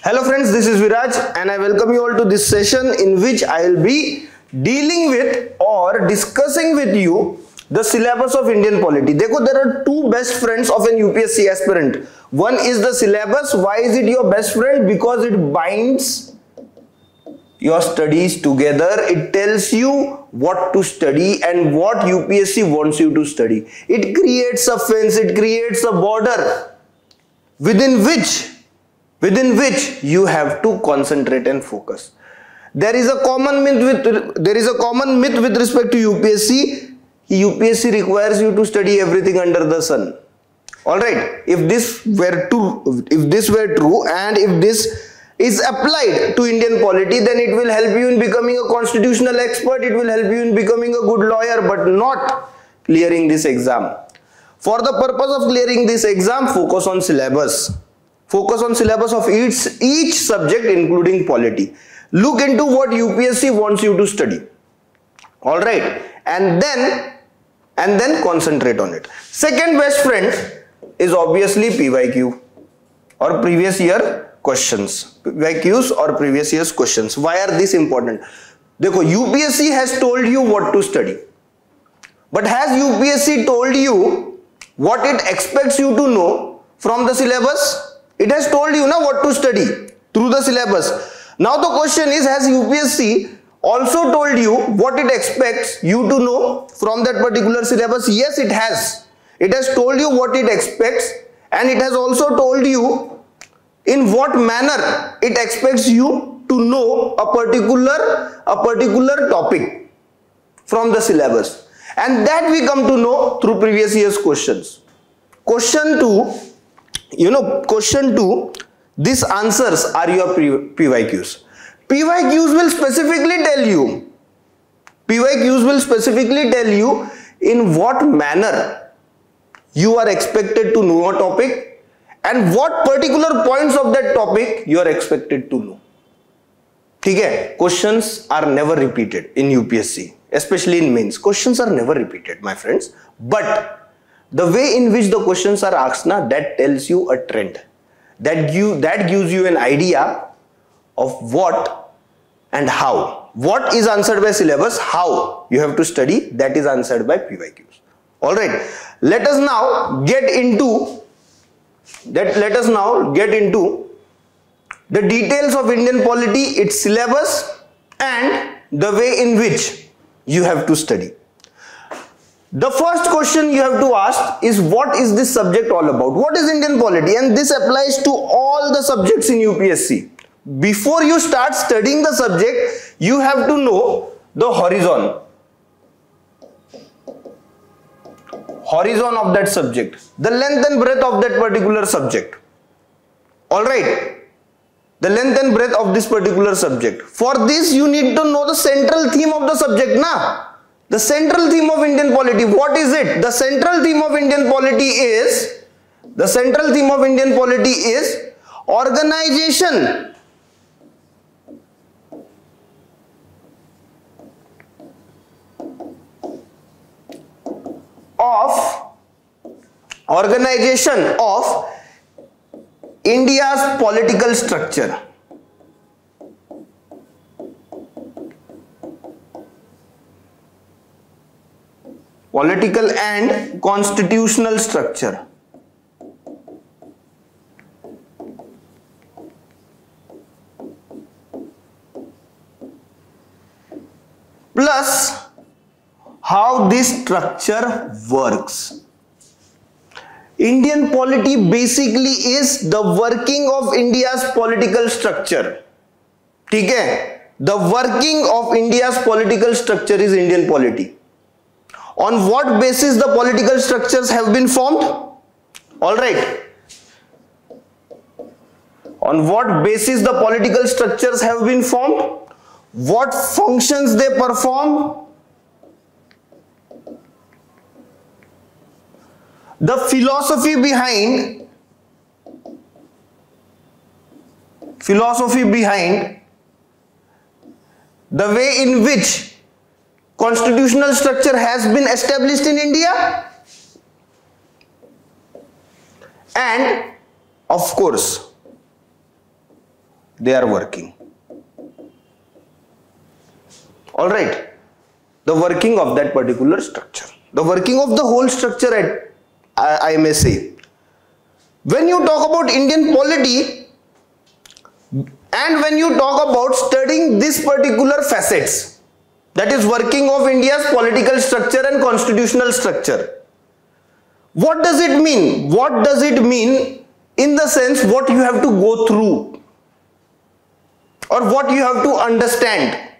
Hello friends, this is Viraj and I welcome you all to this session in which I will be dealing with or discussing with you the syllabus of Indian polity. देखो, there are two best friends of an UPSC aspirant. One is the syllabus. Why is it your best friend? Because it binds your studies together. It tells you what to study and what UPSC wants you to study. It creates a fence, it creates a border within which you have to concentrate and focus. There is a common myth with respect to UPSC. UPSC requires you to study everything under the sun. All right. If this were true, and if this is applied to Indian polity, then it will help you in becoming a constitutional expert. It will help you in becoming a good lawyer, but not clearing this exam. For the purpose of clearing this exam, focus on syllabus. Focus on syllabus of each subject, including polity. Look into what UPSC wants you to study. All right, and then concentrate on it. Second best friend is obviously PYQ or previous year questions. PYQs or previous year's questions. Why are these important? देखो, UPSC has told you what to study, but has UPSC told you what it expects you to know from the syllabus? It has told you now what to study through the syllabus. Now the question is, has UPSC also told you what it expects you to know from that particular syllabus? Yes, it has. It has told you what it expects, and it has also told you in what manner it expects you to know a particular topic from the syllabus. And that we come to know through previous year's questions. Question 2, these answers are your PYQs. PYQs will specifically tell you in what manner you are expected to know a topic and what particular points of that topic you are expected to know. ठीक है? Questions are never repeated in UPSC, especially in mains. Questions are never repeated, my friends. But the way in which the questions are asked, that tells you a trend. That gives you an idea of what and how. What is answered by syllabus, how you have to study, that is answered by PYQs. All right. Let us now get into the details of Indian polity, its syllabus, and the way in which you have to study. The first question you have to ask is, what is this subject all about? What is Indian polity? And this applies to all the subjects in UPSC. Before you start studying the subject, you have to know the horizon of that subject, the length and breadth of that particular subject. All right, the length and breadth of this particular subject. For this, you need to know the central theme of the subject, The central theme of Indian polity, what is it? The central theme of Indian polity is organization. Of India's political structure. Political and constitutional structure. Plus how this structure works. Indian polity basically is the working of India's political structure. ठीक है? The working of India's political structure is Indian polity. On what basis the political structures have been formed? All right. On what basis the political structures have been formed? What functions they perform? The philosophy behind the way in which constitutional structure has been established in India, and of course they are working. All right, the working of that particular structure, the working of the whole structure, I may say. When you talk about Indian polity and when you talk about studying this particular facets, that is working of India's political structure and constitutional structure, what does it mean? What does it mean in the sense what you have to go through or what you have to understand?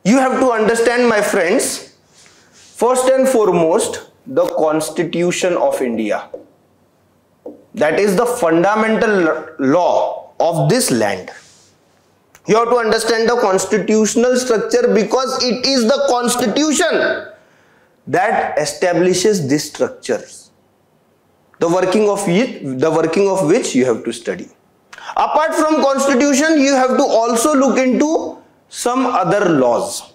You have to understand, my friends, first and foremost, the Constitution of India. That is the fundamental law of this land. You have to understand the constitutional structure because it is the Constitution that establishes these structures, the working of which you have to study. Apart from Constitution, you have to also look into some other laws.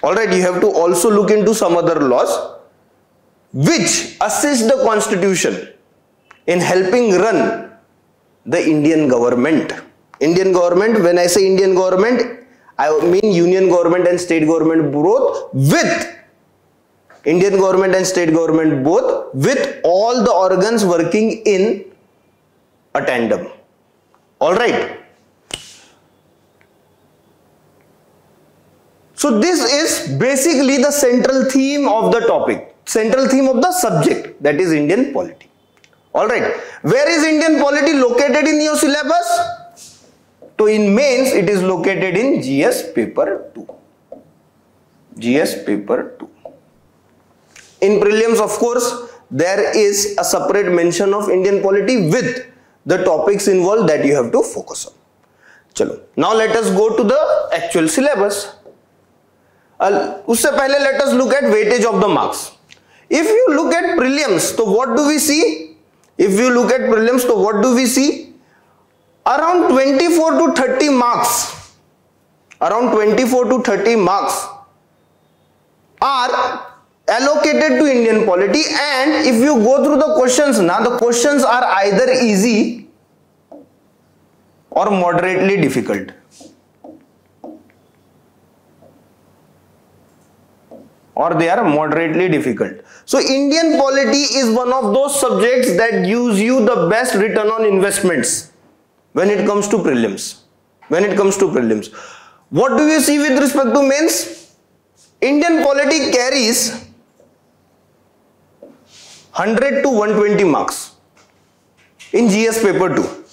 Alright, you have to also look into some other laws which assist the Constitution in helping run the Indian government. Indian government, when I say Indian government, I mean union government and state government both, with Indian government and state government both, with all the organs working in a tandem. Alright. So this is basically the central theme of the topic, central theme of the subject, that is Indian polity. Alright, where is Indian polity located in your syllabus? So in mains it is located in GS paper 2. GS paper 2. In prelims, of course, there is a separate mention of Indian polity with the topics involved that you have to focus on. Chalo. Now let us go to the actual syllabus. Usse pehle let us look at weightage of the marks. If you look at prelims, so what do we see? If you look at prelims, so what do we see? Around 24 to 30 marks. Around 24 to 30 marks are allocated to Indian polity, and if you go through the questions, now the questions are either easy or moderately difficult. Or they are moderately difficult. So Indian polity is one of those subjects that gives you the best return on investments when it comes to prelims. What do you see with respect to mains? Indian polity carries 100 to 120 marks in GS paper 2.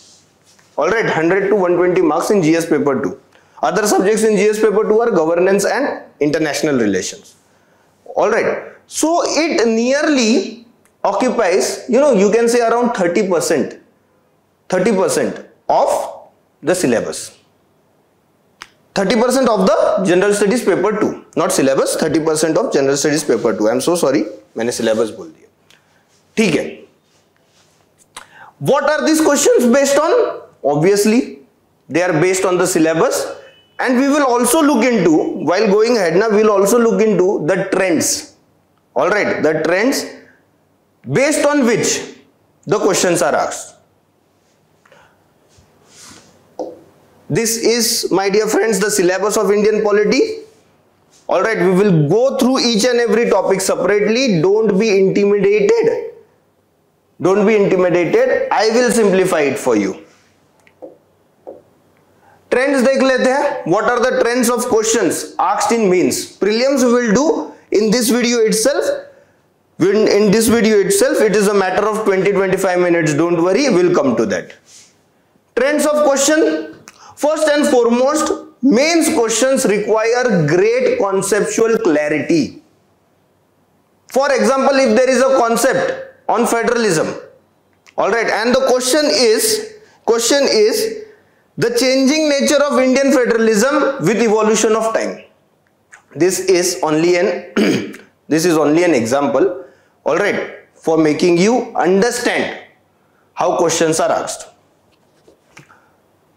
Alright, 100 to 120 marks in GS paper 2. Other subjects in GS paper 2 are governance and international relations. Alright, so it nearly occupies, you can say around 30% of the syllabus. 30% of the general studies paper 2, not syllabus, 30% of general studies paper 2. I am so sorry, मैंने syllabus बोल दिया. ठीक है. What are these questions based on? Obviously, they are based on the syllabus. And we will also look into, while going ahead now, we will also look into the trends. Alright, the trends based on which the questions are asked. This is, my dear friends, the syllabus of Indian polity. Alright, we will go through each and every topic separately. Don't be intimidated. Don't be intimidated. I will simplify it for you. Trends देख लेते हैं. What are the trends of questions asked in mains? Prelims we will do in this video itself. In this video itself, it is a matter of 20-25 minutes. Don't worry, we'll come to that. Trends of question. First and foremost, mains questions require great conceptual clarity. For example, if there is a concept on federalism, all right, and the question is the changing nature of Indian federalism with evolution of time. This is only an example, all right, for making you understand how questions are asked.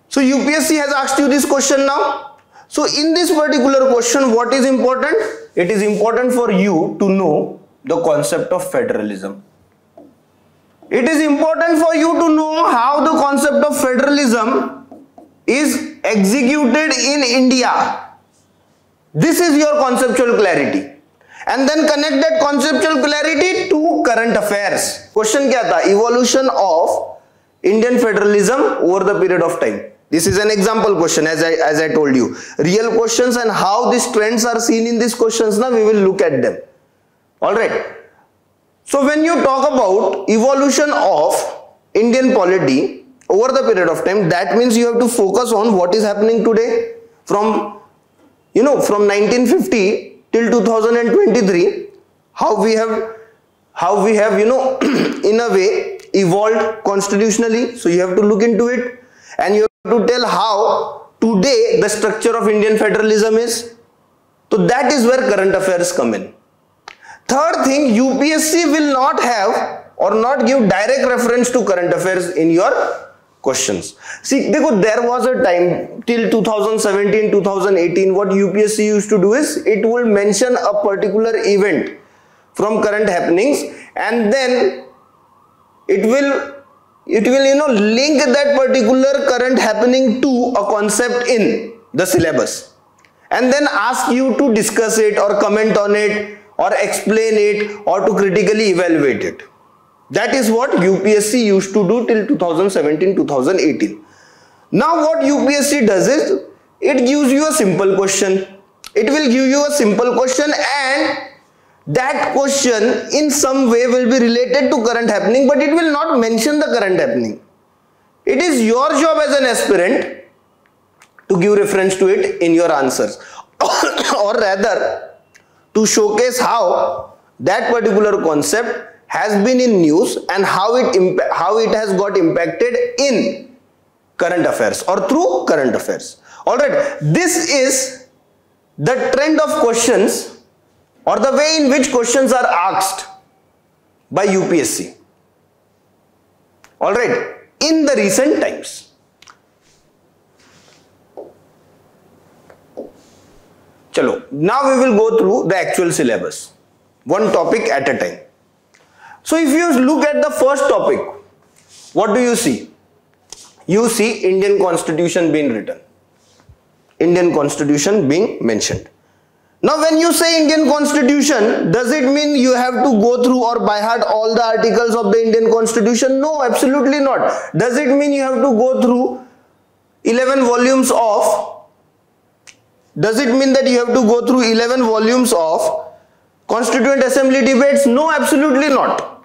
So UPSC has asked you this question now. So in this particular question, what is important? It is important for you to know the concept of federalism. it is important for you to know how the concept of federalism is executed in India. This is your conceptual clarity. And then connect that conceptual clarity to current affairs. Question kya tha? Evolution of Indian federalism over the period of time. This is an example question, as I told you. Real questions and how these trends are seen in these questions, now we will look at them. Alright. So when you talk about evolution of Indian polity over the period of time, that means you have to focus on what is happening today from 1950 till 2023, how we have in a way evolved constitutionally. So you have to look into it, and you have to tell how today the structure of Indian federalism is. So that is where current affairs come in. Third thing, UPSC will not have or not give direct reference to current affairs in your questions. See, there was a time till 2017-2018, what UPSC used to do is it will mention a particular event from current happenings, and then it will link that particular current happening to a concept in the syllabus, and then ask you to discuss it or comment on it or explain it or to critically evaluate it. That is what UPSC used to do till 2017-2018. Now what UPSC does is, it gives you a simple question. It will give you a simple question, and that question in some way will be related to current happening, but it will not mention the current happening. It is your job as an aspirant to give reference to it in your answers, or rather to showcase how that particular concept has been in news and how it has got impacted in current affairs or through current affairs. Alright, this is the trend of questions or the way in which questions are asked by UPSC. Alright, in the recent times. Chalo, now we will go through the actual syllabus, one topic at a time. So if you look at the first topic, what do you see? You see Indian Constitution being written, Indian Constitution being mentioned. Now when you say Indian Constitution, does it mean you have to go through or by heart all the articles of the Indian Constitution? No, absolutely not. Does it mean you have to go through 11 volumes of Constituent Assembly debates? No, absolutely not.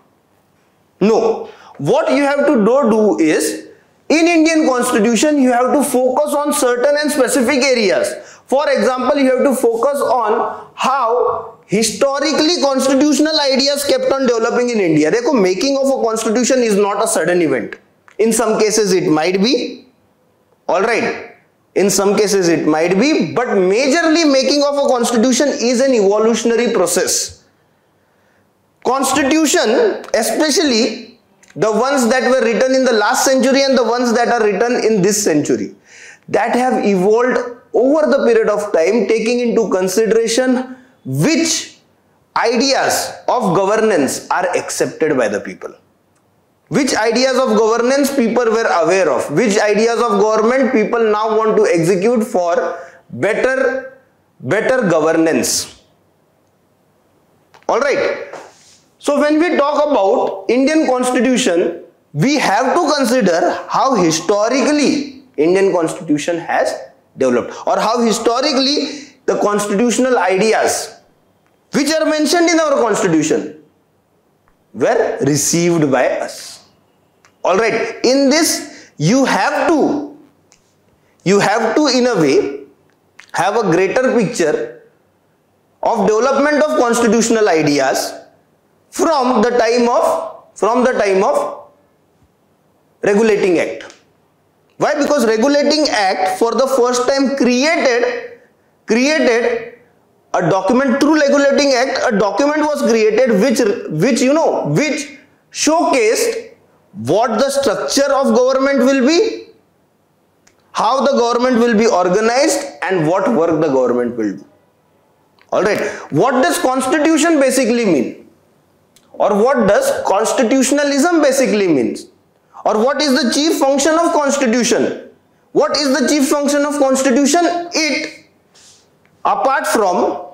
No. What you have to do is, in Indian Constitution, you have to focus on certain and specific areas. For example, you have to focus on how historically constitutional ideas kept on developing in India. Dekho, making of a constitution is not a sudden event. In some cases it might be, alright. In some cases it might be, but majorly making of a constitution is an evolutionary process. Constitution, especially the ones that were written in the last century and the ones that are written in this century, that have evolved over the period of time, taking into consideration which ideas of governance are accepted by the people. Which ideas of governance people were aware of, which ideas of government people now want to execute for better governance. Alright. So when we talk about Indian Constitution, we have to consider how historically Indian Constitution has developed, or how historically the constitutional ideas which are mentioned in our Constitution were received by us. Alright, in this you have to in a way have a greater picture of development of constitutional ideas from the time of Regulating Act. Why? Because Regulating Act for the first time created a document. Through Regulating Act, a document was created which showcased what the structure of government will be, how the government will be organized, and what work the government will do. Alright, what does Constitution basically mean? or what does constitutionalism basically means, or what is the chief function of constitution? What is the chief function of constitution? It, apart from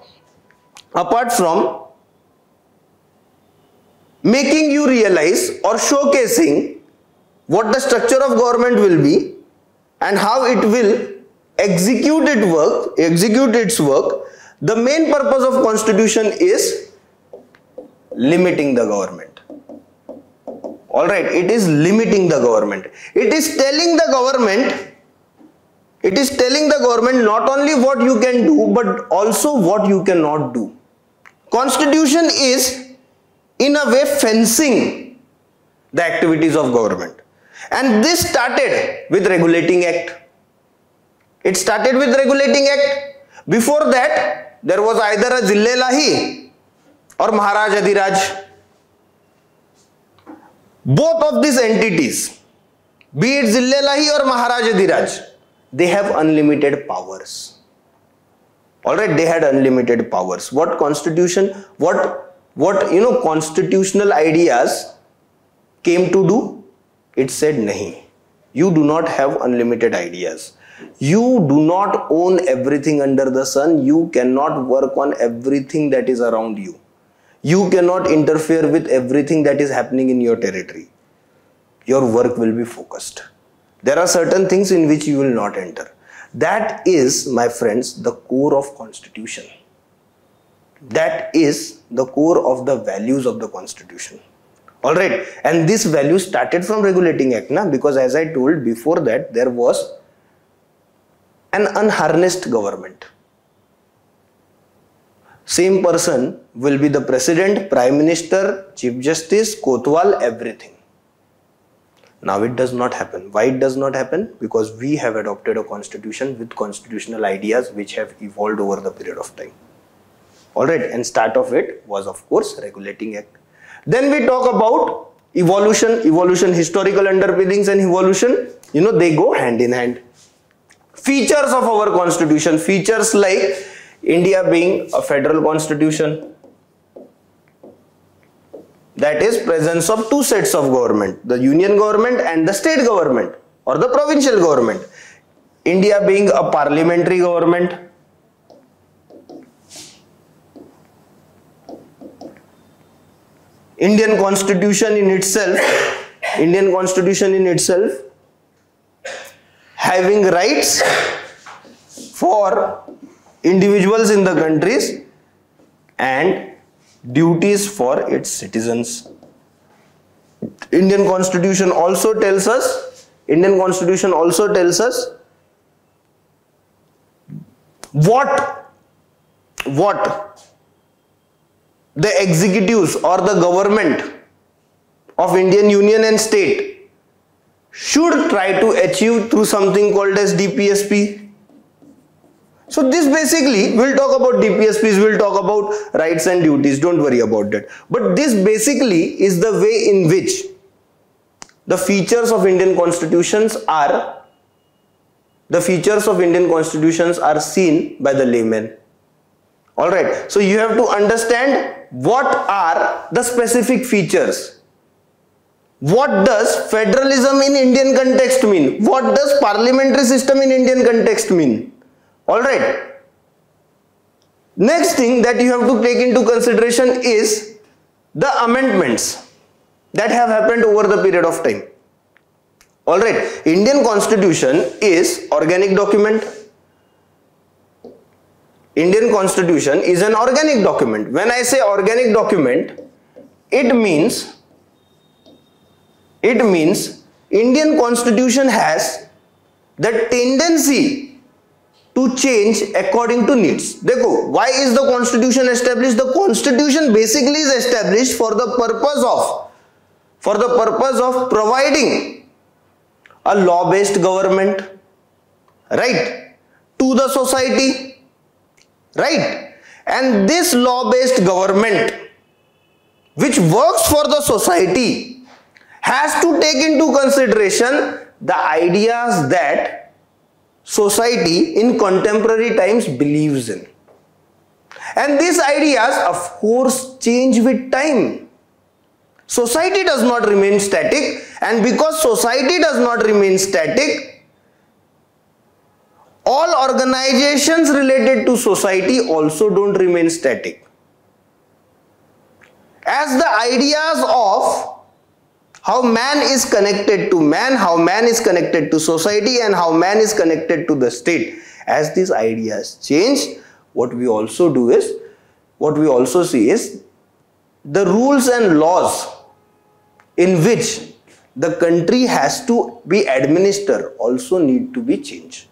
making you realize or showcasing what the structure of government will be and how it will execute its work, the main purpose of constitution is limiting the government. Alright, it is limiting the government. It is telling the government not only what you can do but also what you cannot do. Constitution is in a way fencing the activities of government. And this started with Regulating Act. It started with Regulating Act. Before that, there was either a Zille Lahi or Maharaj Adhiraj. Both of these entities, be it Zille Lahi or Maharaj Adhiraj, they have unlimited powers. Alright, they had unlimited powers. What constitution, what constitutional ideas came to do? It said, nahi, you do not have unlimited ideas. You do not own everything under the sun. You cannot work on everything that is around you. You cannot interfere with everything that is happening in your territory. Your work will be focused. There are certain things in which you will not enter. That is, my friends, the core of constitution. That is the core of the values of the constitution. Alright, and this value started from Regulating Act, because as I told before that, there was an unharnessed government. Same person will be the president, prime minister, chief justice, kotwal, everything. Now it does not happen. Why it does not happen? Because we have adopted a constitution with constitutional ideas which have evolved over the period of time. Alright, and start of it was of course Regulating Act. Then we talk about evolution, historical underpinnings and evolution, they go hand in hand. Features of our constitution, features like India being a federal constitution, that is presence of two sets of government, the union government and the state government or the provincial government. India being a parliamentary government. Indian constitution in itself having rights for individuals in the countries and duties for its citizens. Indian constitution also tells us what the executives or the government of Indian Union and state should try to achieve through something called as DPSP. So this basically, we'll talk about DPSPs, we'll talk about rights and duties, don't worry about that. But this basically is the way in which the features of Indian constitutions are seen by the layman. Alright, so you have to understand what are the specific features. What does federalism in Indian context mean? What does parliamentary system in Indian context mean? Alright. Next thing that you have to take into consideration is the amendments that have happened over the period of time. Alright, Indian constitution is organic document. Indian constitution is an organic document. When I say organic document, it means Indian constitution has the tendency to change according to needs. Dekho, why is the constitution established? The constitution basically is established for the purpose of providing a law-based government, right, to the society. Right, and this law-based government which works for the society has to take into consideration the ideas that society in contemporary times believes in. And these ideas of course change with time. Society does not remain static, and because society does not remain static, all organizations related to society also don't remain static. As the ideas of how man is connected to man, how man is connected to society, and how man is connected to the state, as these ideas change, what we also see is the rules and laws in which the country has to be administered also need to be changed.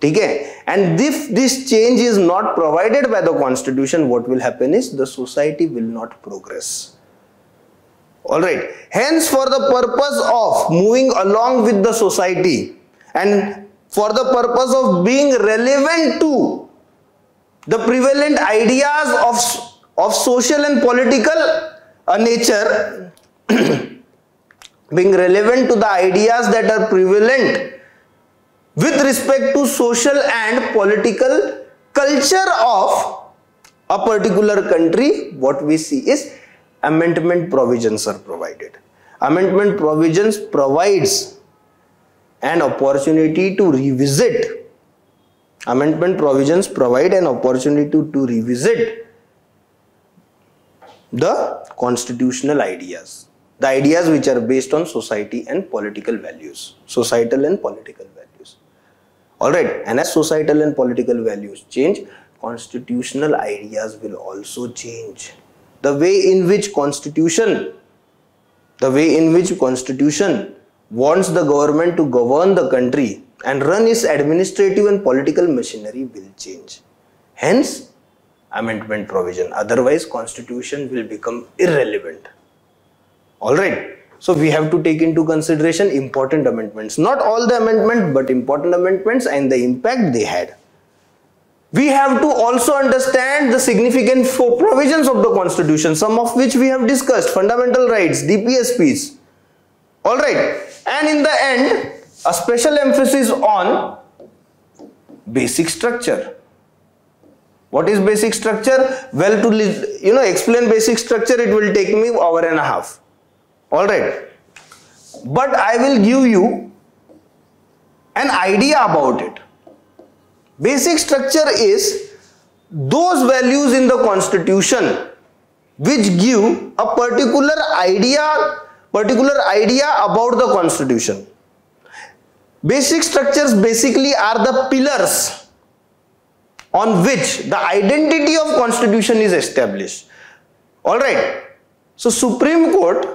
Okay? And if this change is not provided by the constitution, what will happen is the society will not progress. Alright, hence for the purpose of moving along with the society and for the purpose of being relevant to the prevalent ideas of social and political nature, being relevant to the ideas that are prevalent with respect to social and political culture of a particular country, what we see is amendment provisions are provided. Amendment provisions provides an opportunity to revisit. Amendment provisions provide an opportunity to revisit the constitutional ideas. The ideas which are based on society and political values. Societal and political values. Alright, and as societal and political values change, constitutional ideas will also change. The way in which constitution wants the government to govern the country and run its administrative and political machinery will change. Hence, amendment provision. Otherwise, constitution will become irrelevant. Alright. So, we have to take into consideration important amendments. Not all the amendments, but important amendments and the impact they had. We have to also understand the significant provisions of the constitution, some of which we have discussed, fundamental rights, DPSPs. Alright, and in the end, a special emphasis on basic structure. What is basic structure? Well, to explain basic structure, it will take me an hour and a half. Alright, but I will give you an idea about it. Basic structure is those values in the constitution which give a particular idea about the constitution. Basic structures basically are the pillars on which the identity of constitution is established. Alright, so Supreme Court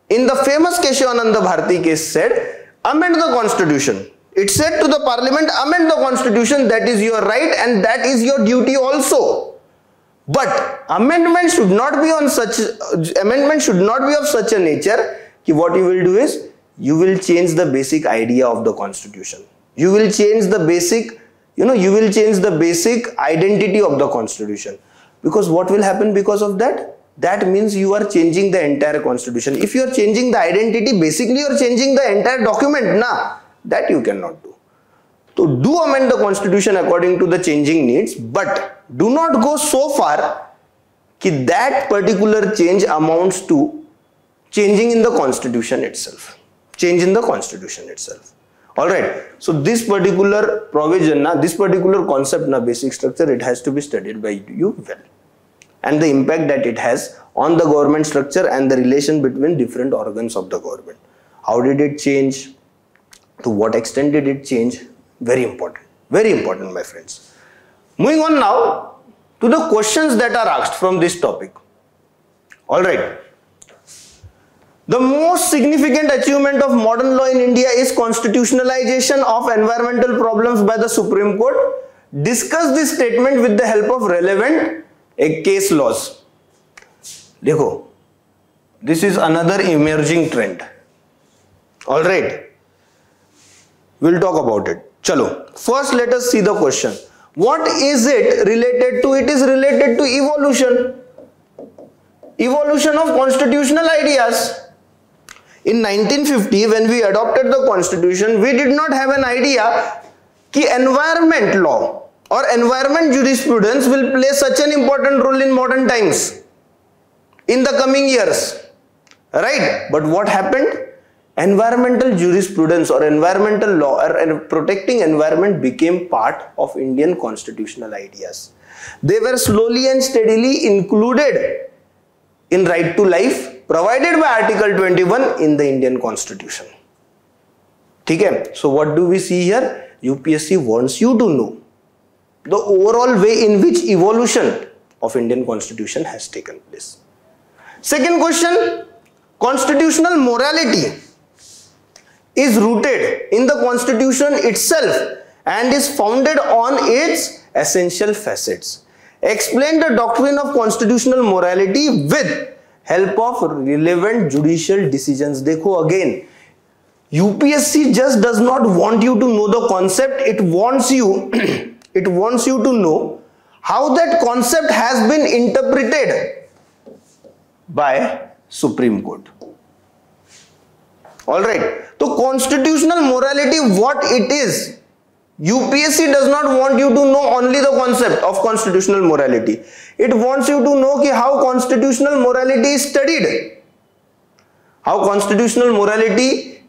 in the famous Keshavananda Bharati case said, amend the constitution. It said to the parliament, amend the constitution, that is your right and that is your duty also. But amendment should not be of such a nature that what you will do is you will change the basic idea of the constitution. You will change the basic, identity of the constitution. Because what will happen because of that? That means you are changing the entire constitution. If you are changing the identity, basically you are changing the entire document. That you cannot do. So do amend the constitution according to the changing needs, but do not go so far that particular change amounts to changing in the constitution itself. Change in the constitution itself. Alright, so this particular provision, this particular concept, basic structure, it has to be studied by you well. And the impact that it has on the government structure and the relation between different organs of the government. How did it change? To what extent did it change? Very important, my friends. Moving on now to the questions that are asked from this topic. Alright. The most significant achievement of modern law in India is constitutionalization of environmental problems by the Supreme Court. Discuss this statement with the help of relevant case laws. Dekho, this is another emerging trend. Alright. We'll talk about it. Chalo. First, let us see the question. What is it related to? It is related to evolution. Evolution of constitutional ideas. In 1950, when we adopted the constitution, we did not have an idea that environment law or environment jurisprudence will play such an important role in modern times. In the coming years, right? But what happened? Environmental jurisprudence or environmental law or protecting environment became part of Indian constitutional ideas. They were slowly and steadily included in right to life provided by Article 21 in the Indian Constitution. Okay? So what do we see here? UPSC wants you to know the overall way in which evolution of Indian Constitution has taken place. Second question, constitutional morality is rooted in the Constitution itself and is founded on its essential facets. Explain the doctrine of constitutional morality with help of relevant judicial decisions. Dekho again, UPSC just does not want you to know the concept, it wants you to know how that concept has been interpreted by Supreme Court. Alright, so constitutional morality, what it is? UPSC does not want you to know only the concept of constitutional morality. It wants you to know how constitutional morality is studied, how constitutional morality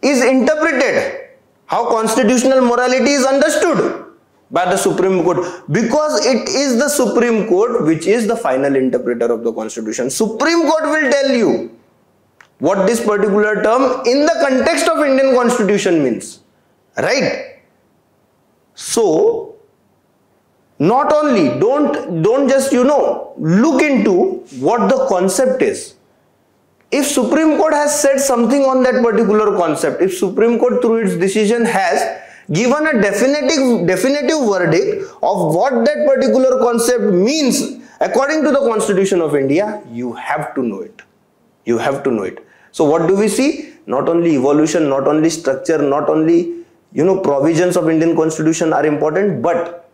is interpreted, how constitutional morality is understood by the Supreme Court, because it is the Supreme Court which is the final interpreter of the Constitution. Supreme Court will tell you what this particular term in the context of Indian Constitution means, right? So not only don't just look into what the concept is. If Supreme Court has said something on that particular concept, if Supreme Court through its decision has given a definitive verdict of what that particular concept means according to the Constitution of India, you have to know it. You have to know it. So what do we see? Not only evolution, not only structure, not only provisions of Indian Constitution are important, but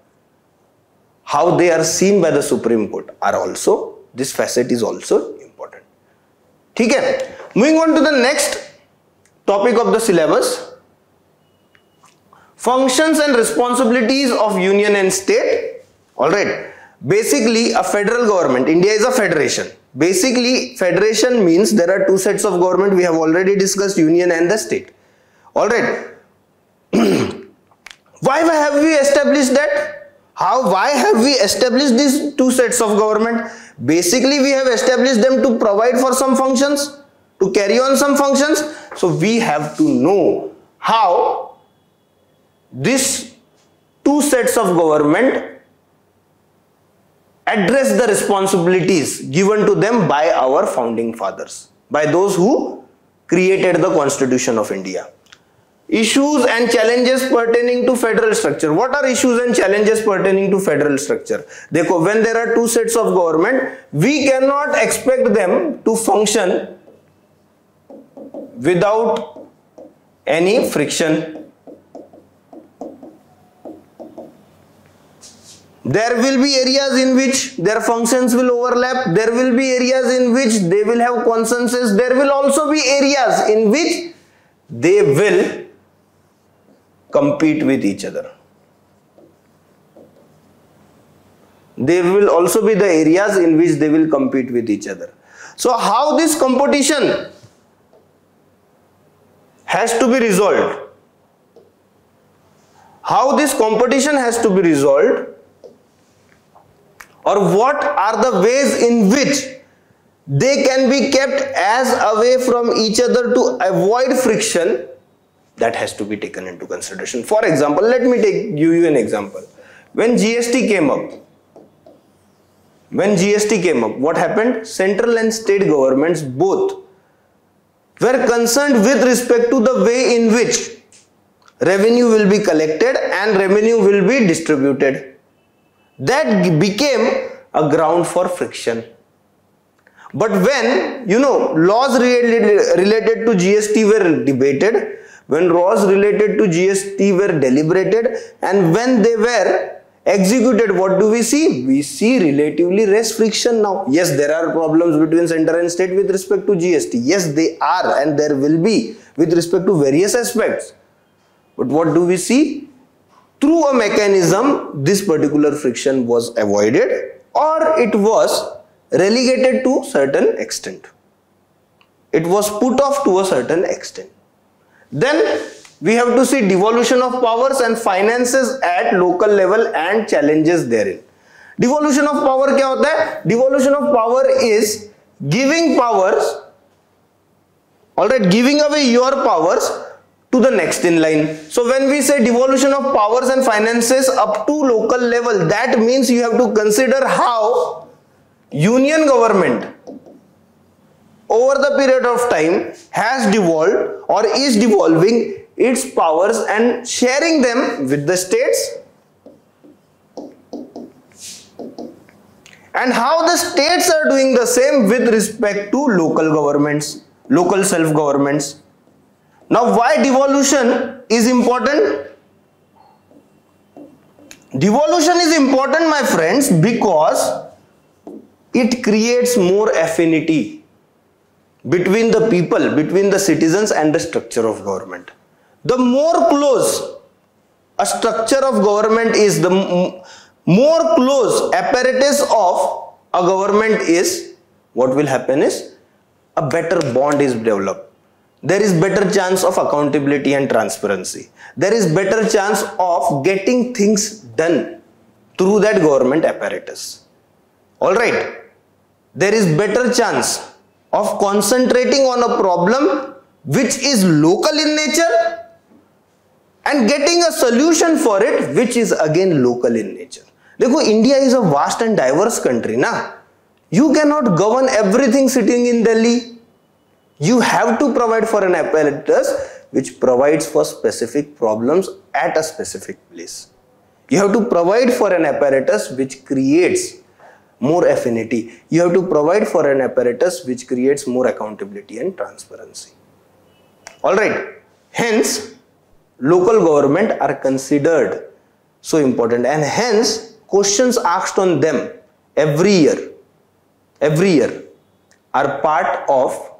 how they are seen by the Supreme Court are also, this facet is also important. Okay? Moving on to the next topic of the syllabus. Functions and responsibilities of union and state. Alright, basically a federal government, India is a federation. Basically, federation means there are two sets of government. We have already discussed union and the state. Alright, why have we established that? Why have we established these two sets of government? Basically, we have established them to provide for some functions, to carry on some functions. So we have to know how these two sets of government address the responsibilities given to them by our founding fathers, by those who created the Constitution of India. Issues and challenges pertaining to federal structure. What are issues and challenges pertaining to federal structure? When there are two sets of government, we cannot expect them to function without any friction. There will be areas in which their functions will overlap. There will be areas in which they will have consensus. There will also be areas in which they will compete with each other. There will also be the areas in which they will compete with each other. So how this competition has to be resolved? How this competition has to be resolved? Or what are the ways in which they can be kept as away from each other to avoid friction? That has to be taken into consideration. For example, let me give you an example. When GST came up, what happened? Central and state governments both were concerned with respect to the way in which revenue will be collected and revenue will be distributed. That became a ground for friction. But when laws related to GST were debated, when laws related to GST were deliberated, and when they were executed, what do we see? We see relatively less friction now. Yes, there are problems between center and state with respect to GST. Yes, they are, and there will be with respect to various aspects. But what do we see? Through a mechanism, this particular friction was avoided, or it was relegated to certain extent. it was put off to a certain extent. Then we have to see devolution of powers and finances at local level and challenges therein. Devolution of power क्या होता है? Devolution of power is giving powers, alright, giving away your powers to the next in line. So when we say devolution of powers and finances up to local level, that means you have to consider how union government over the period of time has devolved or is devolving its powers and sharing them with the states, and how the states are doing the same with respect to local governments, local self-governments. Now, why devolution is important? Devolution is important, my friends, because it creates more affinity between the people, between the citizens and the structure of government. The more close a structure of government is, the more close apparatus of a government is, what will happen is a better bond is developed. There is better chance of accountability and transparency. There is better chance of getting things done through that government apparatus. Alright, there is better chance of concentrating on a problem which is local in nature and getting a solution for it which is again local in nature. देखो, India is a vast and diverse country ना. You cannot govern everything sitting in Delhi. You have to provide for an apparatus which provides for specific problems at a specific place. You have to provide for an apparatus which creates more affinity. You have to provide for an apparatus which creates more accountability and transparency. Alright, hence local government are considered so important, and hence questions asked on them every year are part of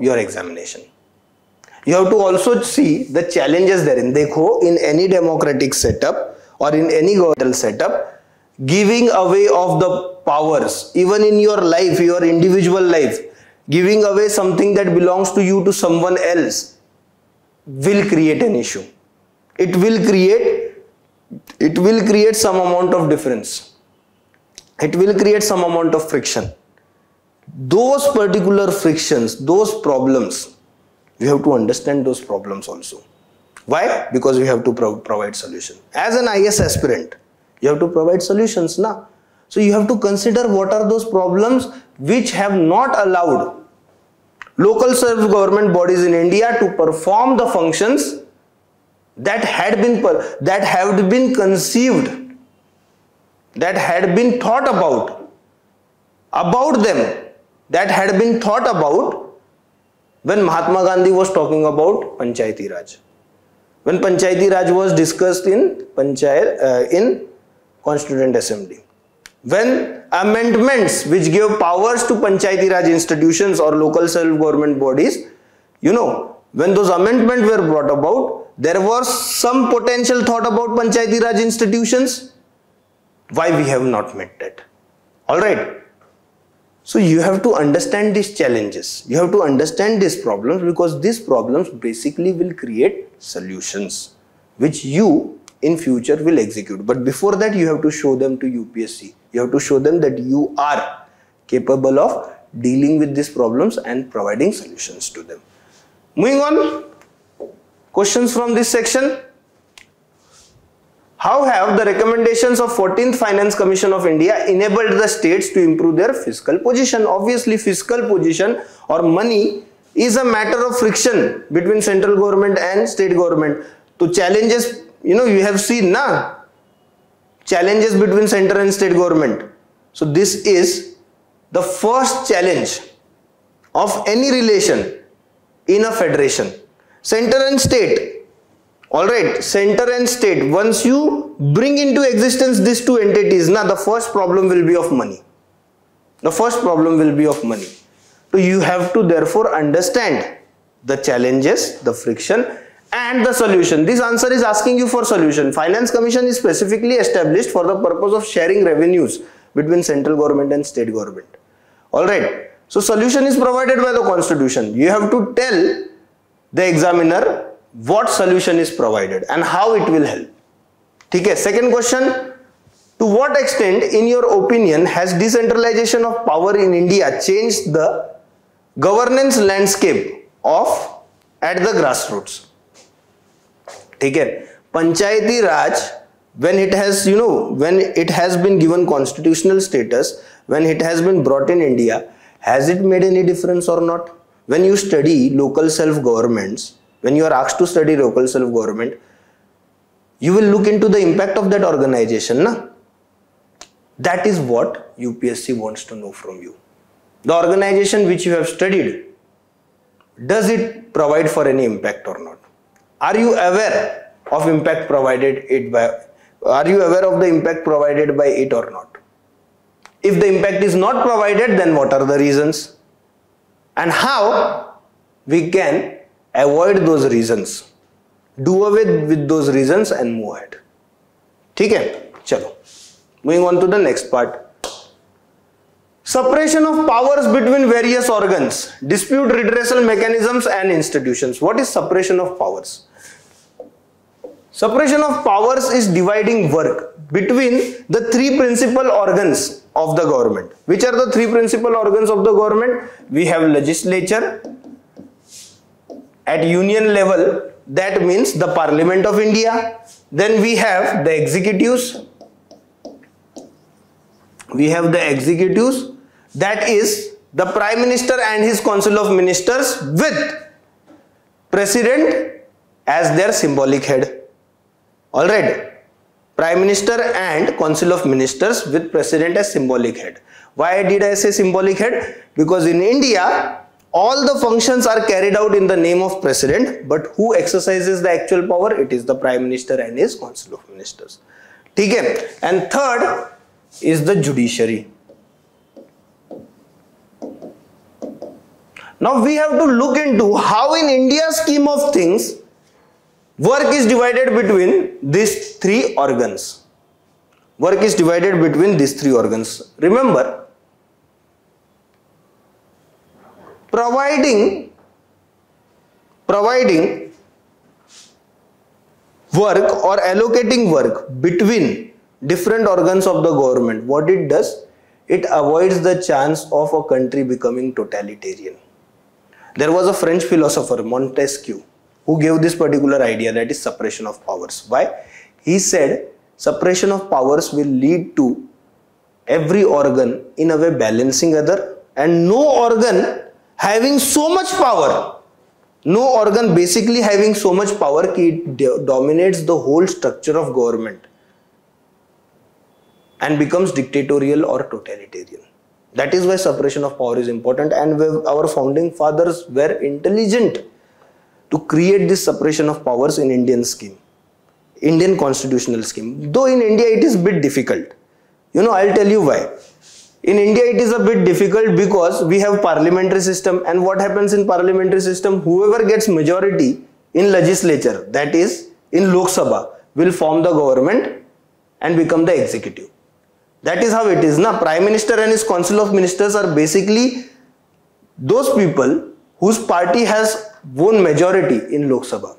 your examination. You have to also see the challenges therein. Dekho, in any democratic setup or in any governmental setup, giving away of the powers, even in your life, your individual life, giving away something that belongs to you to someone else will create an issue. It will create some amount of difference. It will create some amount of friction. Those particular frictions, those problems, we have to understand those problems also. Why? Because we have to provide solution. As an IS aspirant, you have to provide solutions now. So you have to consider what are those problems which have not allowed local self-government bodies in India to perform the functions that have been conceived, that had been thought about them, that had been thought about when Mahatma Gandhi was talking about Panchayati Raj. When Panchayati Raj was discussed in Constituent Assembly. When amendments which gave powers to Panchayati Raj institutions or local self-government bodies, when those amendments were brought about, there was some potential thought about Panchayati Raj institutions. Why we have not met that? Alright. So you have to understand these challenges. You have to understand these problems, because these problems basically will create solutions which you in future will execute. But before that, you have to show them to UPSC. You have to show them that you are capable of dealing with these problems and providing solutions to them. Moving on, questions from this section. How have the recommendations of 14th Finance Commission of India enabled the states to improve their fiscal position? Obviously, fiscal position or money is a matter of friction between central government and state government. So challenges, you have seen challenges between center and state government. So this is the first challenge of any relation in a federation. Center and state. Alright, center and state, once you bring into existence these two entities, the first problem will be of money. The first problem will be of money. So you have to therefore understand the challenges, the friction and the solution. This answer is asking you for solution. Finance Commission is specifically established for the purpose of sharing revenues between central government and state government. Alright, So solution is provided by the constitution. You have to tell the examiner what solution is provided and how it will help. Okay. Second question, to what extent in your opinion has decentralization of power in India changed the governance landscape of at the grassroots? Okay. Panchayati Raj, when it has, when it has been given constitutional status, when it has been brought in India, has it made any difference or not? When you study local self-governments, when you are asked to study local self-government, you will look into the impact of that organization. Na? That is what UPSC wants to know from you. The organization which you have studied, does it provide for any impact or not? Are you aware of impact provided it by? Are you aware of the impact provided by it or not? If the impact is not provided, then what are the reasons? And how we can avoid those reasons? Do away with those reasons and move ahead. Okay? Chalo. Moving on to the next part. Separation of powers between various organs, dispute redressal mechanisms and institutions. What is separation of powers? Separation of powers is dividing work between the three principal organs of the government. Which are the three principal organs of the government? We have legislature at union level, that means the Parliament of India. Then we have the executives. We have the executives, that is the Prime Minister and his Council of Ministers with President as their symbolic head. Alright, Prime Minister and Council of Ministers with President as symbolic head. Why did I say symbolic head? Because in India, all the functions are carried out in the name of President, but who exercises the actual power? It is the Prime Minister and his Council of Ministers. Okay. And third is the judiciary. Now we have to look into how in India's scheme of things, work is divided between these three organs. Work is divided between these three organs. Remember, providing work or allocating work between different organs of the government, what it does, it avoids the chance of a country becoming totalitarian. There was a French philosopher, Montesquieu, who gave this particular idea, that is separation of powers. Why? He said separation of powers will lead to every organ in a way balancing other, and no organ having so much power, no organ basically having so much power that it dominates the whole structure of government and becomes dictatorial or totalitarian. That is why separation of power is important, and our founding fathers were intelligent to create this separation of powers in Indian scheme, Indian constitutional scheme. Though in India it is a bit difficult. I'll tell you why. In India it is a bit difficult because we have parliamentary system, and what happens in parliamentary system, whoever gets majority in legislature, that is in Lok Sabha, will form the government and become the executive. That is how it is. Prime Minister and his Council of Ministers are basically those people whose party has won majority in Lok Sabha,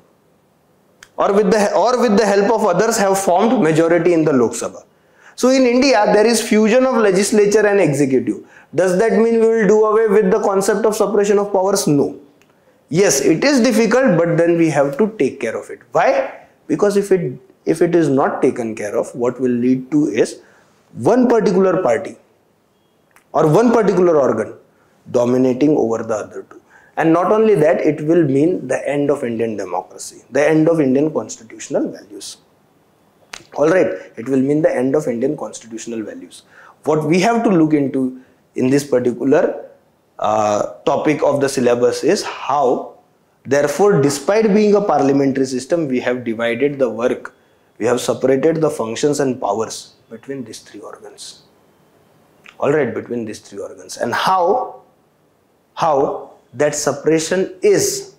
or with the help of others have formed majority in the Lok Sabha. So in India there is fusion of legislature and executive. Does that mean we will do away with the concept of separation of powers? No. Yes, it is difficult, but then we have to take care of it. Why? Because if it is not taken care of, what will lead to is one particular party or one particular organ dominating over the other two. And not only that, it will mean the end of Indian democracy, the end of Indian constitutional values. Alright, it will mean the end of Indian constitutional values. What we have to look into in this particular topic of the syllabus is how, therefore, despite being a parliamentary system, we have divided the work, we have separated the functions and powers between these three organs. Alright, between these three organs. And how that separation is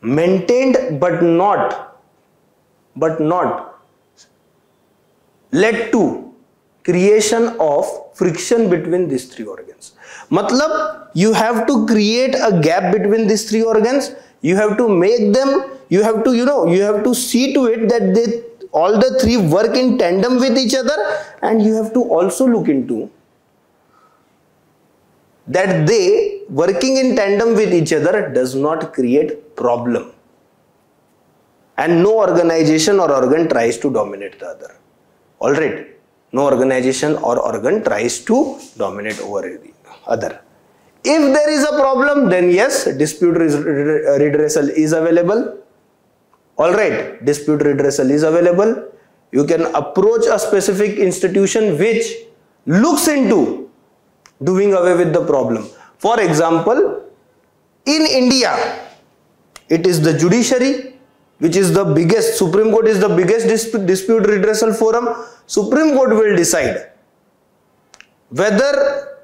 maintained but not led to creation of friction between these three organs. Matlab, you have to create a gap between these three organs. You have to make them, you have to, you have to see to it that all the three work in tandem with each other, and you have to also look into that they working in tandem with each other does not create problem, and no organization or organ tries to dominate the other. Alright, no organization or organ tries to dominate over the other. If there is a problem, then yes, dispute redressal is available. Alright, dispute redressal is available. You can approach a specific institution which looks into doing away with the problem. For example, in India, it is the judiciary which is the biggest, Supreme Court is the biggest dispute redressal forum. Supreme Court will decide whether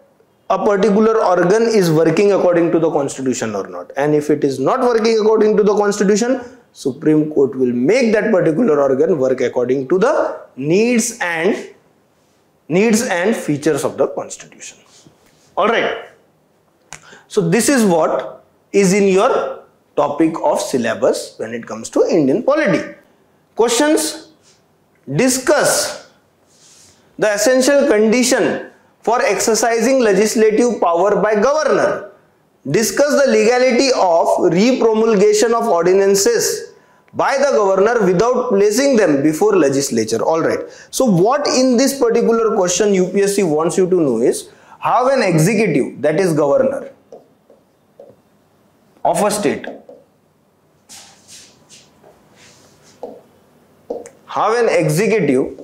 a particular organ is working according to the constitution or not, and if it is not working according to the constitution, Supreme Court will make that particular organ work according to the needs and features of the constitution. Alright, so this is what is in your topic of syllabus when it comes to Indian polity. Questions: discuss the essential condition for exercising legislative power by governor. Discuss the legality of repromulgation of ordinances by the governor without placing them before legislature. Alright, so what in this particular question UPSC wants you to know is how an executive, that is governor of a state, how an executive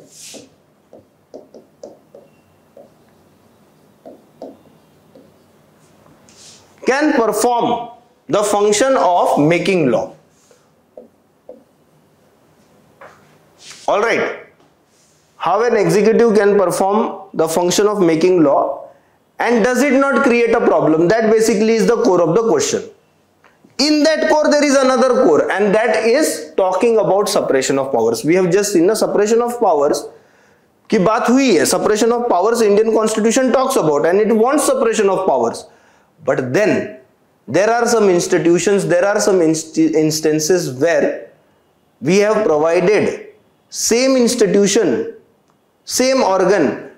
can perform the function of making law. Alright, how an executive can perform the function of making law, and does it not create a problem? That basically is the core of the question. In that core there is another core, and that is talking about separation of powers. We have just seen the separation of powers की बात हुई है. Separation of powers Indian constitution talks about, and it wants separation of powers. But then there are some institutions, there are some instances where we have provided same institution, same organ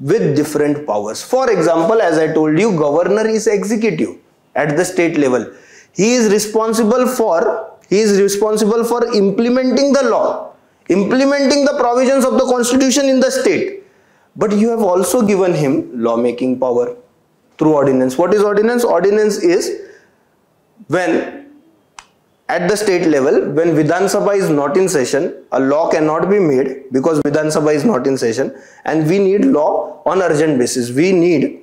with different powers. For example, as I told you, governor is executive at the state level. He is responsible for implementing the law, implementing the provisions of the constitution in the state. But you have also given him lawmaking power through ordinance. What is ordinance? Ordinance is when at the state level, when Vidhan Sabha is not in session, a law cannot be made because Vidhan Sabha is not in session, and we need law on urgent basis. We need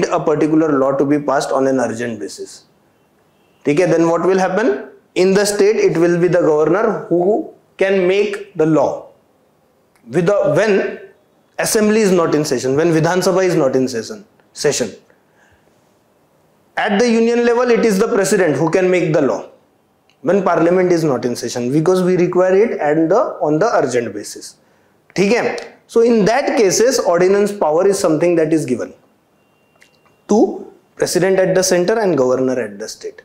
a particular law to be passed on an urgent basis. Okay, then what will happen? In the state, it will be the governor who can make the law when assembly is not in session, when Vidhan Sabha is not in session. At the union level, it is the president who can make the law when parliament is not in session, because we require it on the urgent basis. Okay? So in that cases, ordinance power is something that is given to president at the center and governor at the state.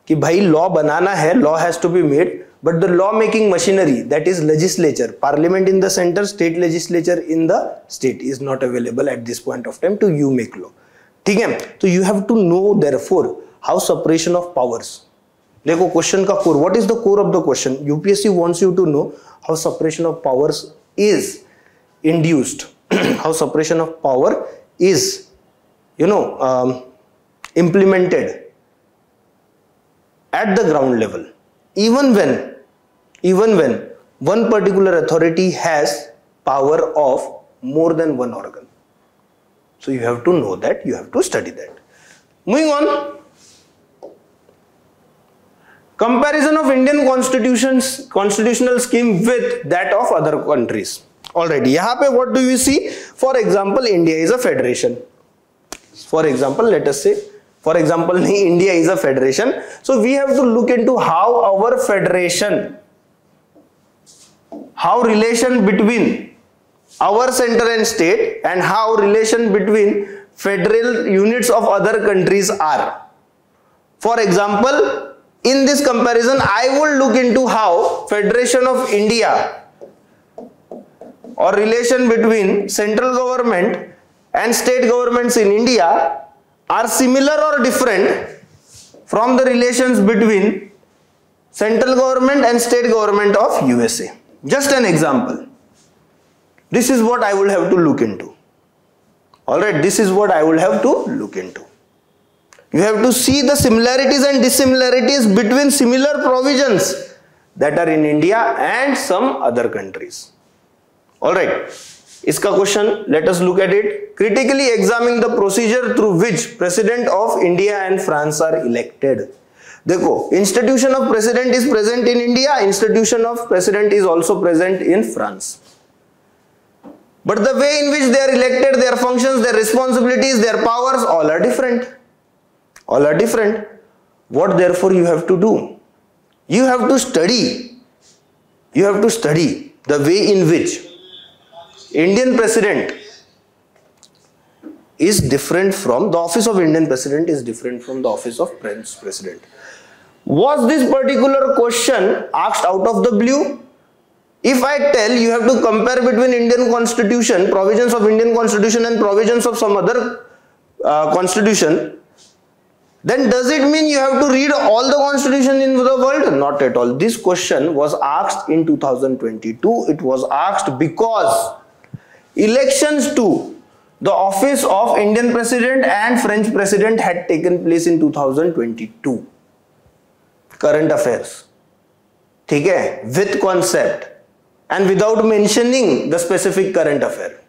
कि भाई law बनाना है, law has to be made, but the law making machinery, that is legislature, parliament in the center, state legislature in the state, is not available at this point of time to you make law. ठीक है? So you have to know therefore how separation of powers. देखो question का core, what is the core of the question? UPSC wants you to know how separation of powers is induced, how separation of power is, implemented at the ground level, even when one particular authority has power of more than one organ. So you have to know that, you have to study that. Moving on. Comparison of Indian constitutional scheme with that of other countries. Alright, यहाँ पे what do we see? For example, India is a federation. For example, let us say, India is a federation. So we have to look into how our federation, how relation between our center and state, and how relation between federal units of other countries are. For example, in this comparison, I will look into how Federation of India or relation between central government and state governments in India are similar or different from the relations between central government and state government of USA. Just an example. This is what I will have to look into. Alright, this is what I will have to look into. You have to see the similarities and dissimilarities between similar provisions that are in India and some other countries. Alright, iska question, let us look at it. Critically examine the procedure through which President of India and France are elected. देखो, institution of president is present in India, institution of president is also present in France. But the way in which they are elected, their functions, their responsibilities, their powers, all are different. All are different. What therefore you have to do? You have to study. You have to study the way in which Indian president is different from the office of Indian president is different from the office of French president. Was this particular question asked out of the blue? If I tell you have to compare between Indian constitution, provisions of Indian constitution and provisions of some other constitution, then does it mean you have to read all the constitution in the world? Not at all. This question was asked in 2022. It was asked because elections to the office of Indian president and French president had taken place in 2022. Current affairs. ठीक है? With concept. And without mentioning the specific current affair.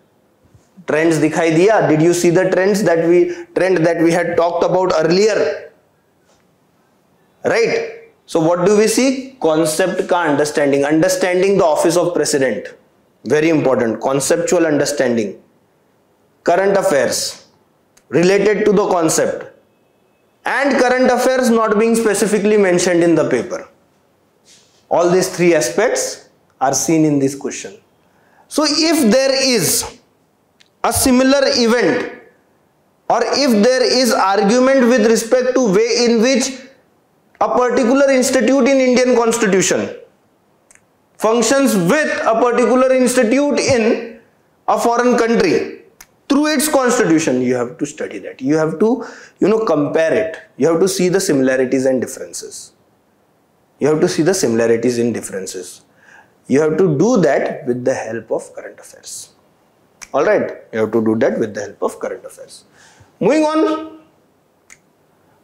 Trends दिखाई दिया? Did you see the trend that we had talked about earlier? Right? So what do we see? Concept ka understanding. Understanding the office of president. Very important. Conceptual understanding. Current affairs related to the concept. And current affairs not being specifically mentioned in the paper. All these three aspects are seen in this question. So if there is a similar event or if there is argument with respect to way in which a particular institute in Indian constitution functions with a particular institute in a foreign country through its constitution, you have to study that. You have to, compare it. You have to see the similarities and differences. You have to see the similarities and differences. You have to do that with the help of current affairs. Alright, you have to do that with the help of current affairs. Moving on.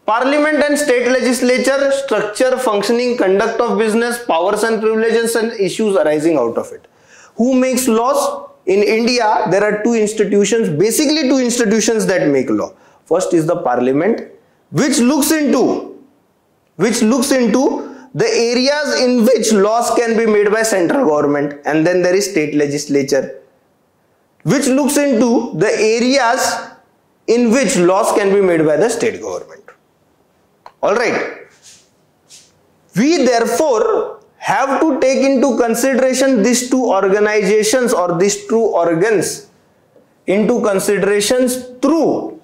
Parliament and state legislature, structure, functioning, conduct of business, powers and privileges and issues arising out of it. Who makes laws? In India, there are two institutions, basically two institutions that make law. First is the Parliament, which looks into the areas in which laws can be made by central government, and then there is state legislature, which looks into the areas in which laws can be made by the state government. Alright. We therefore have to take into consideration these two organizations or these two organs into considerations through,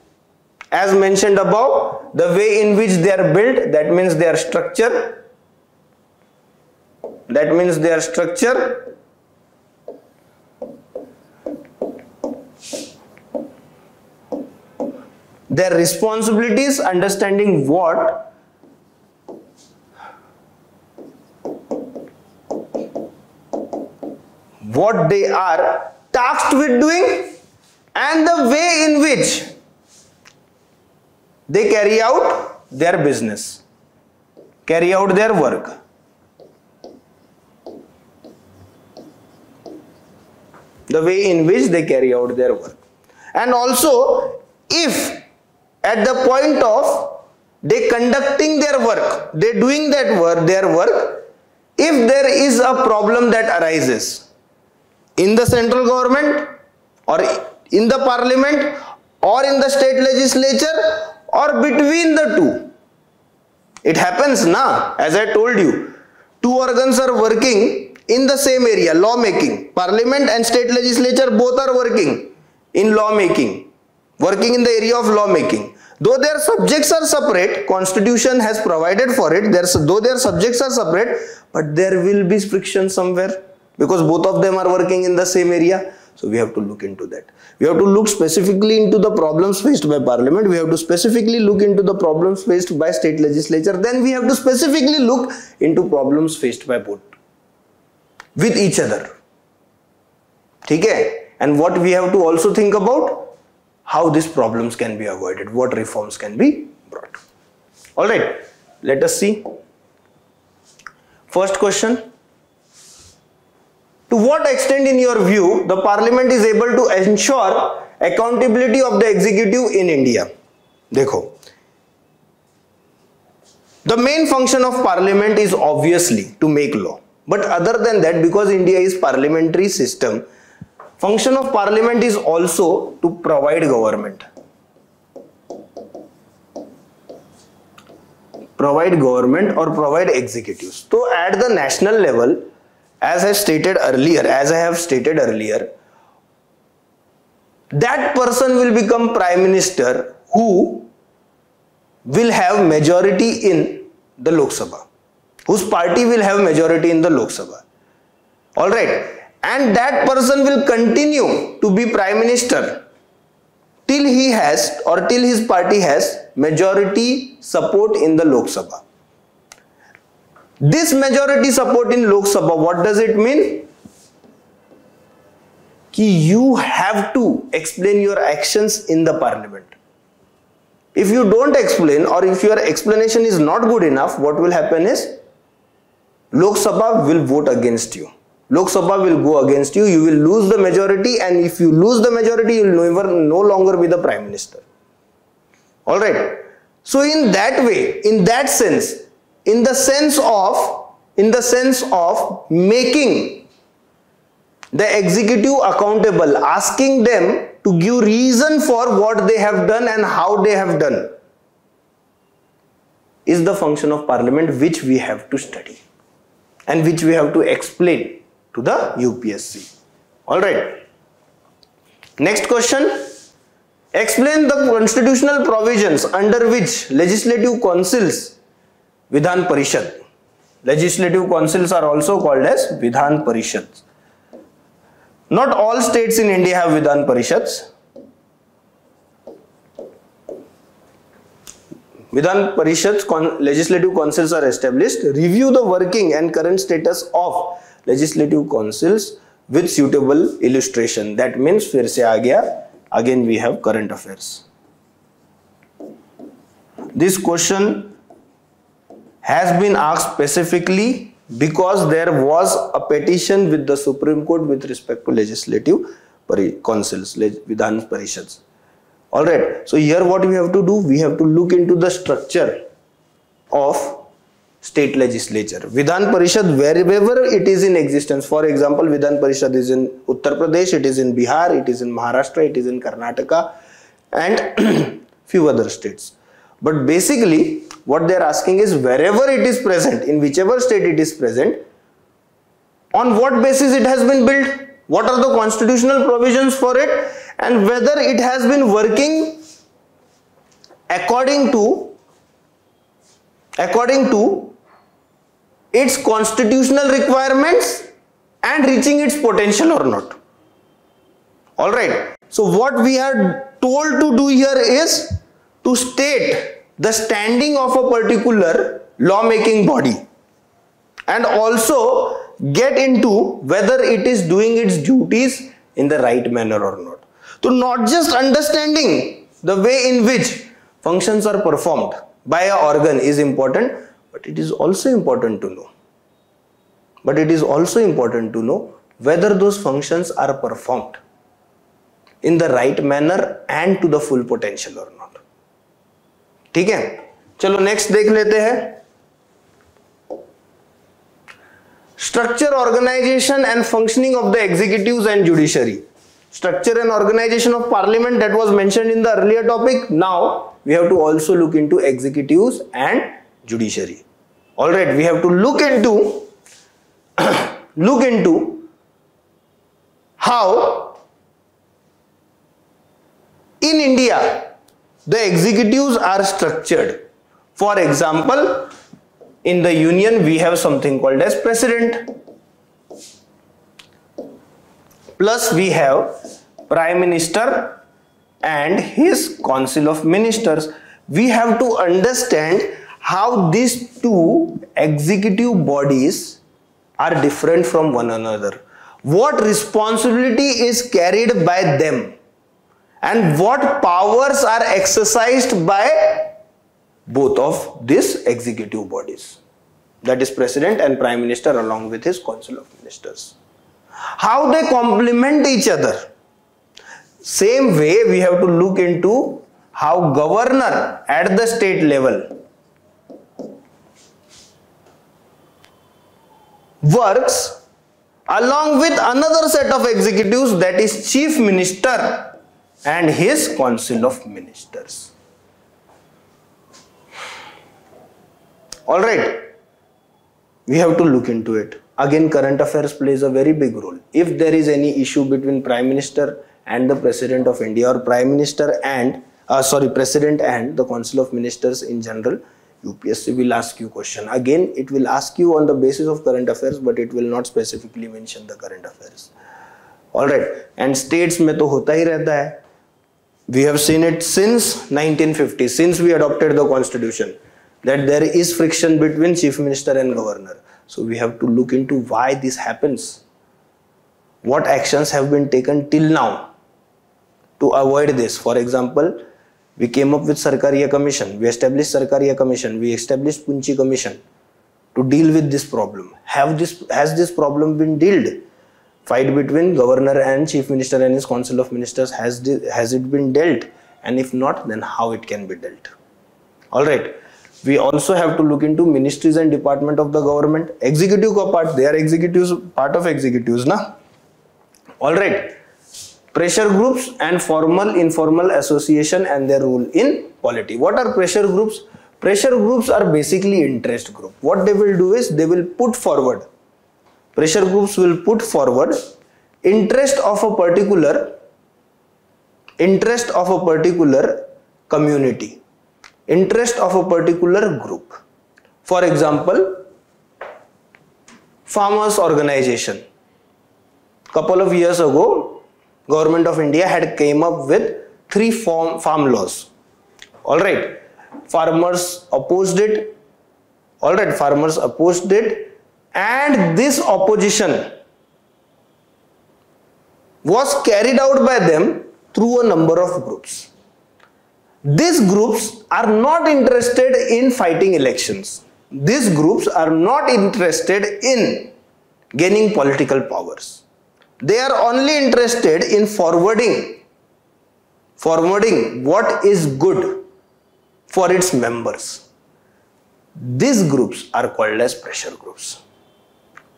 as mentioned above, the way in which they are built, that means their structure. That means their structure, their responsibilities, understanding what they are tasked with doing, and the way in which they carry out their business, carry out their work. The way in which they carry out their work. And also, if at the point of they conducting their work, they doing that work, their work, if there is a problem that arises in the central government or in the parliament or in the state legislature or between the two, it happens na, as I told you, two organs are working in the same area, lawmaking. Parliament and state legislature both are working in lawmaking, working in the area of lawmaking. Though their subjects are separate, constitution has provided for it, though their subjects are separate, but there will be friction somewhere because both of them are working in the same area. So we have to look into that. We have to look specifically into the problems faced by parliament. We have to specifically look into the problems faced by state legislature. Then we have to specifically look into problems faced by both with each other. Okay? And what we have to also think about, how these problems can be avoided, what reforms can be brought. Alright, let us see. First question. To what extent in your view the parliament is able to ensure accountability of the executive in India? Dekho. The main function of parliament is obviously to make law. But other than that, because India is parliamentary system, function of parliament is also to provide government. Provide government or provide executives. So at the national level, as I have stated earlier, that person will become prime minister who will have majority in the Lok Sabha, whose party will have majority in the Lok Sabha. Alright, and that person will continue to be prime minister till he has or till his party has majority support in the Lok Sabha. This majority support in Lok Sabha, what does it mean? Ki you have to explain your actions in the parliament. If you don't explain, or if your explanation is not good enough, what will happen is Lok Sabha will vote against you. Lok Sabha will go against you, you will lose the majority, and if you lose the majority, you will no longer be the prime minister. Alright. So in that way, in that sense, in the sense of making the executive accountable, asking them to give reason for what they have done and how they have done, is the function of parliament which we have to study and which we have to explain to the UPSC. Alright. Next question. Explain the constitutional provisions under which legislative councils, Vidhan Parishad. Legislative councils are also called as Vidhan Parishads. Not all states in India have Vidhan Parishads. Vidhan Parishads, legislative councils are established. Review the working and current status of legislative councils with suitable illustration. That means फिर से आ गया. Again we have current affairs. This question has been asked specifically because there was a petition with the Supreme Court with respect to legislative councils, Vidhan Parishads. Alright, so here what we have to do, we have to look into the structure of state legislature. Vidhan Parishad, wherever it is in existence, for example, Vidhan Parishad is in Uttar Pradesh, it is in Bihar, it is in Maharashtra, it is in Karnataka, and few other states. But basically, what they are asking is wherever it is present, in whichever state it is present, on what basis it has been built, what are the constitutional provisions for it, and whether it has been working according to its constitutional requirements and reaching its potential or not. Alright, so what we are told to do here is to state the standing of a particular lawmaking body and also get into whether it is doing its duties in the right manner or not. So not just understanding the way in which functions are performed by an organ is important, but it is also important to know. Whether those functions are performed in the right manner and to the full potential or not. ठीक है, चलो next देख लेते हैं. Structure, organization and functioning of the executives and judiciary. Structure and organization of parliament, that was mentioned in the earlier topic. Now we have to also look into executives and judiciary. Alright, we have to look into look into how in India the executives are structured. For example, in the union we have something called as president, plus we have prime minister and his council of ministers. We have to understand how these two executive bodies are different from one another, what responsibility is carried by them, and what powers are exercised by both of these executive bodies, that is president and prime minister along with his council of ministers. How they complement each other. Same way we have to look into how governor at the state level works along with another set of executives, that is chief minister and his council of ministers. Alright, we have to look into it. Again, current affairs plays a very big role. If there is any issue between prime minister and the president of India, or prime minister and president and the council of ministers in general, UPSC will ask you question. Again, it will ask you on the basis of current affairs, but it will not specifically mention the current affairs. Alright, and states में तो होता ही रहता है. We have seen it since 1950, since we adopted the constitution, that there is friction between chief minister and governor. So we have to look into why this happens. What actions have been taken till now to avoid this? For example, we came up with Sarkariya Commission, we established Sarkariya Commission, we established Punchi Commission to deal with this problem. Has this problem been dealt? Fight between governor and chief minister and his council of ministers, has it been dealt? And if not, then how it can be dealt? Alright. We also have to look into ministries and department of the government. Executive ka part, they are executives, part of executives, na? Alright. Pressure groups and formal informal association and their role in polity. What are pressure groups? Pressure groups are basically interest group. What they will do is they will put forward, pressure groups will put forward interest of a particular community, interest of a particular group. For example, farmers organization. Couple of years ago, Government of India had came up with 3 farm laws. Alright, farmers opposed it. Alright, farmers opposed it, and this opposition was carried out by them through a number of groups. These groups are not interested in fighting elections. These groups are not interested in gaining political powers. They are only interested in forwarding what is good for its members. These groups are called as pressure groups.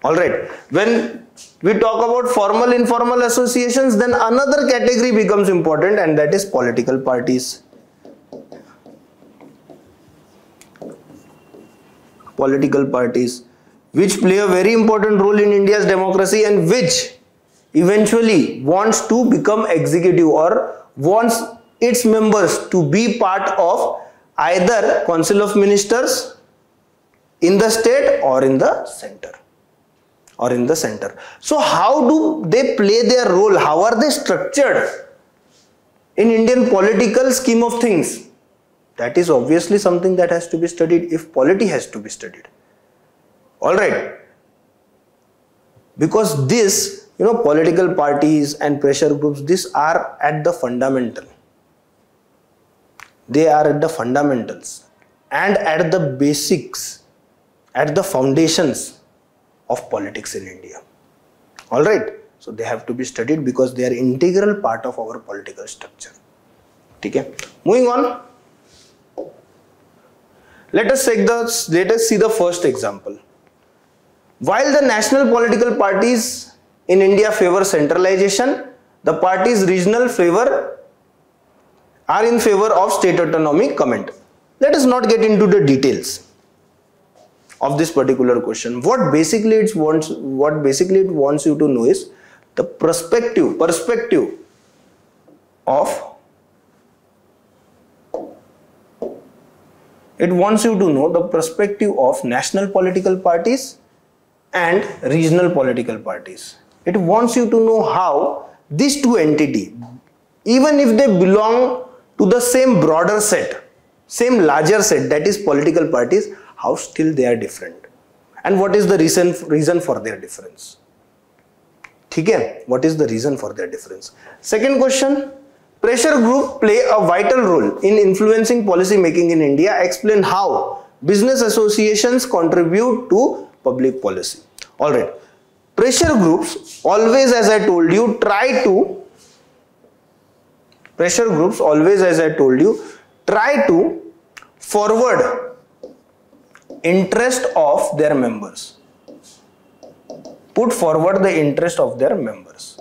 Alright, when we talk about formal informal associations, then another category becomes important, and that is political parties. Political parties, which play a very important role in India's democracy and which eventually wants to become executive or wants its members to be part of either council of ministers in the state or in the center. So how do they play their role? How are they structured in Indian political scheme of things? That is obviously something that has to be studied if polity has to be studied. Alright. Because this, political parties and pressure groups, these are at the fundamental. They are at the fundamentals and at the basics, at the foundations of politics in India. Alright. So they have to be studied because they are integral part of our political structure. Okay. Moving on. Let us see the first example. While the national political parties in India favor centralization, the parties regional are in favor of state autonomy. Comment. Let us not get into the details. of this particular question. What basically it wants you to know is the perspective of, it wants you to know the perspective of national political parties and regional political parties. It wants you to know how these two entities, even if they belong to the same broader set, same larger set, that is political parties, how still they are different and what is the reason for their difference. Okay? What is the reason for their difference? Second question, pressure group play a vital role in influencing policy making in India. Explain how business associations contribute to public policy. Alright, pressure groups always, as I told you, try to forward interest of their members, put forward the interest of their members,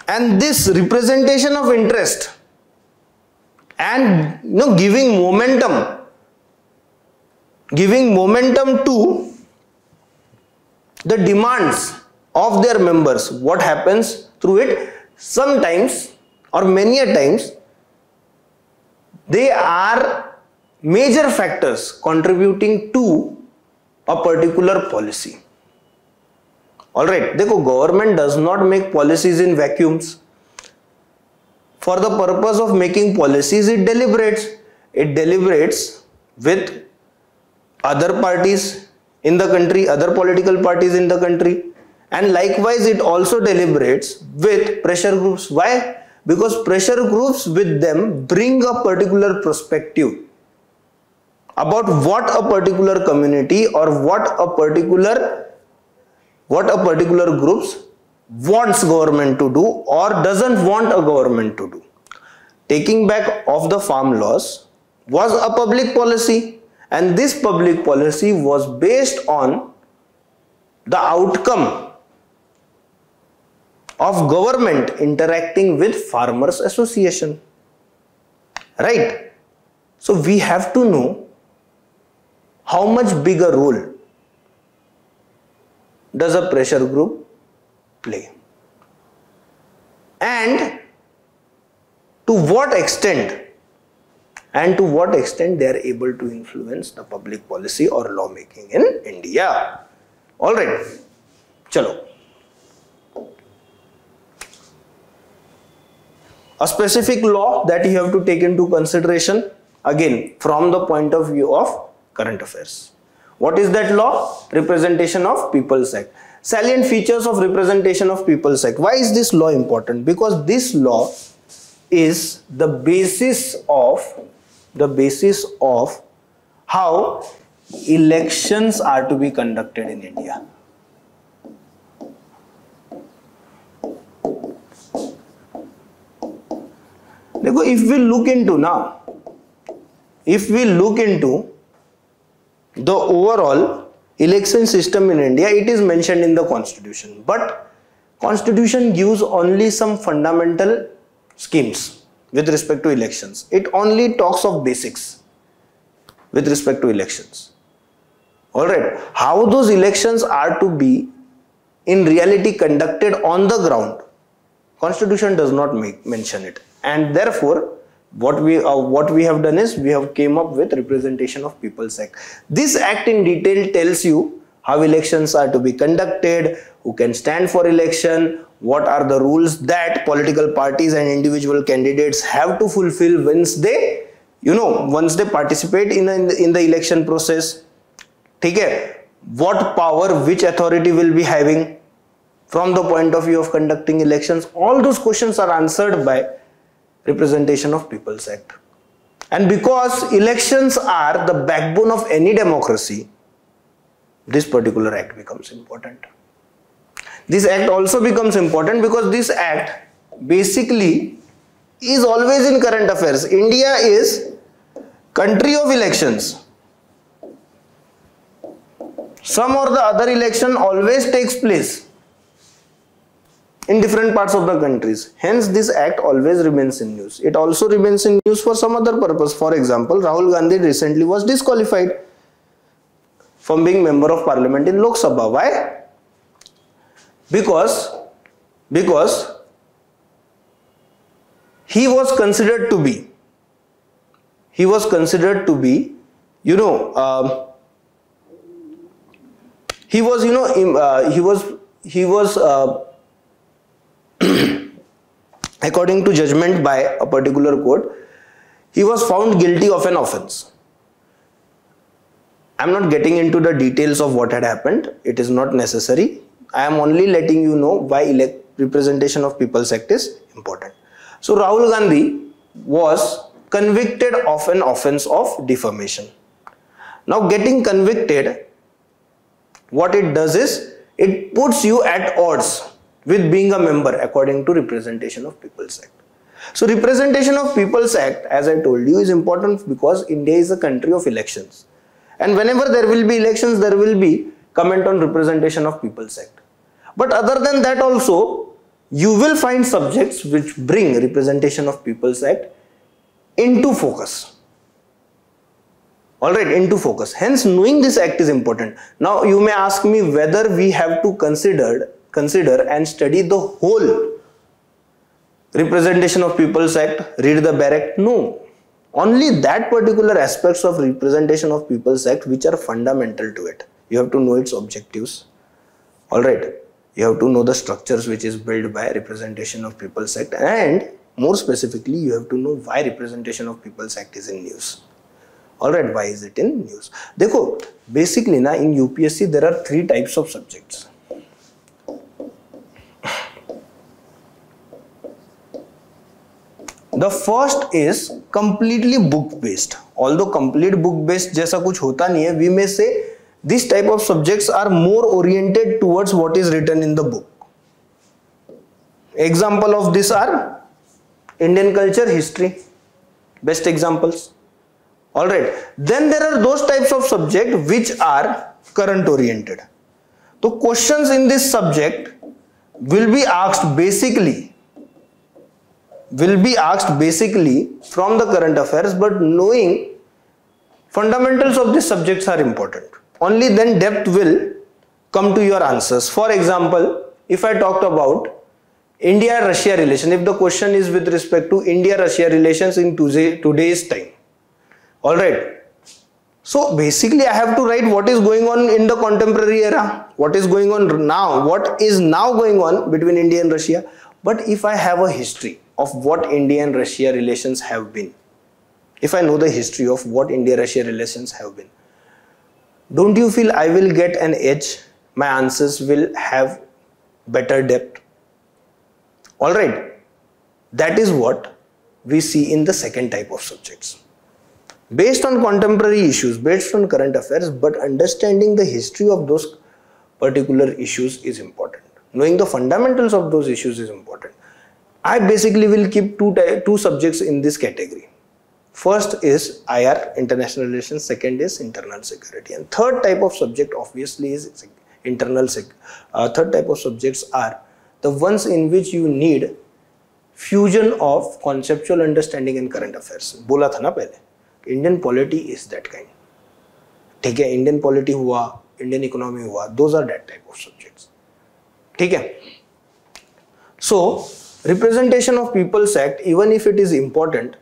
and this representation of interest and giving momentum to the demands of their members. What happens through it? Sometimes or many a times they are major factors contributing to a particular policy. Alright, देखो, government does not make policies in vacuums. For the purpose of making policies, it deliberates with other parties in the country, other political parties in the country, and likewise it also deliberates with pressure groups. Why? Because pressure groups with them bring a particular perspective about what a particular community or what a particular groups wants government to do or doesn't want a government to do. Taking back of the farm laws was a public policy, and this public policy was based on the outcome of government interacting with farmers association, right? So we have to know how much bigger role does a pressure group play, and to what extent they are able to influence the public policy or lawmaking in India. Alright, chalo. A specific law that you have to take into consideration, again from the point of view of current affairs. What is that law? Representation of People's Act. Salient features of Representation of People's Act. Why is this law important? Because this law is the basis of how elections are to be conducted in India. If we look into the overall election system in India, it is mentioned in the constitution, but constitution gives only some fundamental schemes with respect to elections. It only talks of basics with respect to elections. Alright, how those elections are to be in reality conducted on the ground, constitution does not mention it. And therefore what we have done is we have came up with Representation of People's Act. This act in detail tells you how elections are to be conducted, who can stand for election, what are the rules that political parties and individual candidates have to fulfill once they participate in the election process. Okay? What power which authority will be having from the point of view of conducting elections. All those questions are answered by Representation of People's Act. And because elections are the backbone of any democracy, this particular act becomes important. This act also becomes important because this act basically is always in current affairs. India is country of elections. Some or the other election always takes place in different parts of the countries. Hence, this act always remains in news. It also remains in news for some other purpose. For example, Rahul Gandhi recently was disqualified. from being member of parliament in Lok Sabha. Why? Because he was considered to be, you know, he was according to judgment by a particular court, he was found guilty of an offense. I am not getting into the details of what had happened. It is not necessary. I am only letting you know why Representation of People's Act is important. So Rahul Gandhi was convicted of an offense of defamation. Now getting convicted, what it does is, it puts you at odds with being a member according to Representation of People's Act. So Representation of People's Act, as I told you, is important because India is a country of elections. And whenever there will be elections, there will be comment on Representation of People's Act. But other than that also, you will find subjects which bring Representation of People's Act into focus. Alright, into focus. Hence, knowing this act is important. Now, you may ask me whether we have to consider and study the whole Representation of People's Act, read the bare act. No. Only that particular aspects of Representation of People's Act which are fundamental to it. You have to know its objectives. Alright. You have to know the structures which is built by Representation of People's Act, and more specifically, you have to know why Representation of People's Act is in news. Alright, why is it in news? Dekho, basically na, in UPSC there are 3 types of subjects. The first is completely book based. Although complete book based जैसा कुछ होता नहीं है, we may say these type of subjects are more oriented towards what is written in the book. Example of this are Indian culture, history, best examples. Alright, then there are those types of subjects which are current oriented. So questions in this subject will be asked basically from the current affairs, but knowing fundamentals of these subjects are important. Only then depth will come to your answers. For example, if I talked about India-Russia relation, if the question is with respect to India-Russia relations in today's time. Alright. So basically I have to write what is going on in the contemporary era, what is going on now, what is now going on between India and Russia. But if I have a history of what India and Russia relations have been, if I know the history of what India-Russia relations have been, don't you feel I will get an edge? My answers will have better depth. Alright, that is what we see in the second type of subjects. Based on contemporary issues, based on current affairs, but understanding the history of those particular issues is important. Knowing the fundamentals of those issues is important. I basically will keep two subjects in this category. First is IR, international relations, second is internal security, and third type of subject obviously is third type of subjects are the ones in which you need fusion of conceptual understanding and current affairs. बोला था ना पहले, Indian polity is that kind. ठीक है, Indian polity हुआ, Indian economy हुआ, those are that type of subjects. ठीक है. So Representation of People's Act, even if it is important,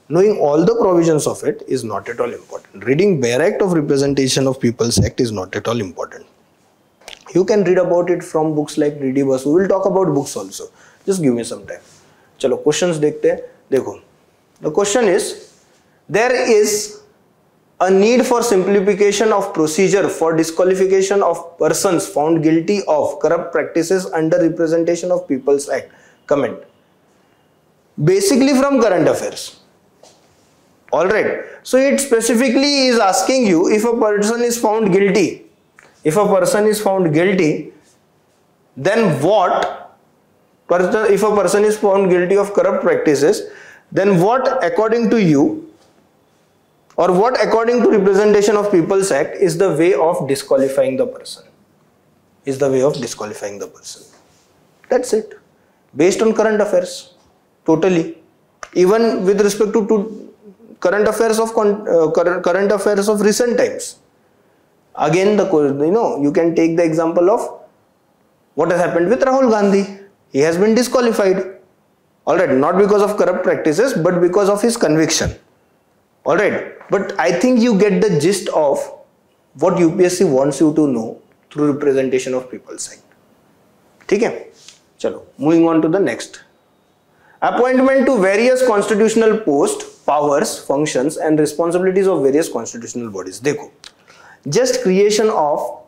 knowing all the provisions of it is not at all important. Reading bare act of Representation of People's Act is not at all important. You can read about it from books like Readibus. We will talk about books also. Just give me some time. चलो questions देखते हैं. देखो, the question is, there is a need for simplification of procedure for disqualification of persons found guilty of corrupt practices under Representation of People's Act. Comment. Basically from current affairs. Alright. So it specifically is asking you, if a person is found guilty, then what? If a person is found guilty of corrupt practices, then what according to you, or what according to Representation of People's Act is the way of disqualifying the person? That's it. Based on current affairs, totally. Even with respect to current affairs of recent times. Again, you can take the example of what has happened with Rahul Gandhi. He has been disqualified. Alright, not because of corrupt practices, but because of his conviction. Alright, but I think you get the gist of what UPSC wants you to know through representation of people's side. Okay? Chalo, moving on to the next. Appointment to various constitutional posts, powers, functions and responsibilities of various constitutional bodies. Dekho, just creation of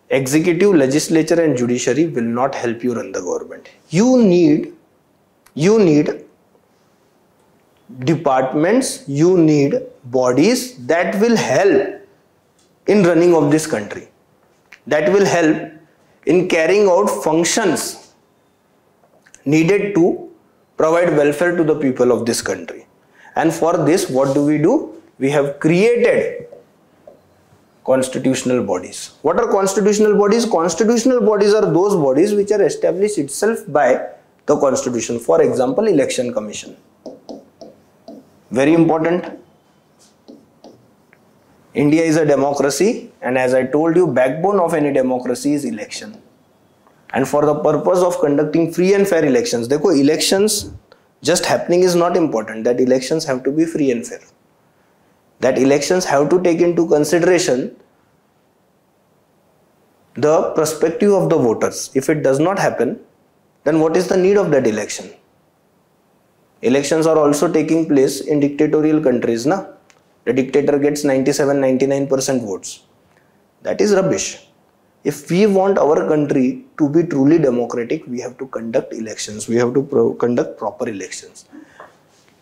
executive, legislature and judiciary will not help you run the government. You need departments, you need bodies that will help in running of this country, that will help in carrying out functions needed to provide welfare to the people of this country. And for this, what do? We have created constitutional bodies. What are constitutional bodies? Constitutional bodies are those bodies which are established itself by the constitution. For example, election commission. Very important. India is a democracy, and as I told you, backbone of any democracy is election. And for the purpose of conducting free and fair elections, elections just happening is not important. That elections have to be free and fair. That elections have to take into consideration the perspective of the voters. If it does not happen, then what is the need of that election? Elections are also taking place in dictatorial countries. The dictator gets 97-99% votes. That is rubbish. If we want our country to be truly democratic, we have to conduct elections. We have to conduct proper elections.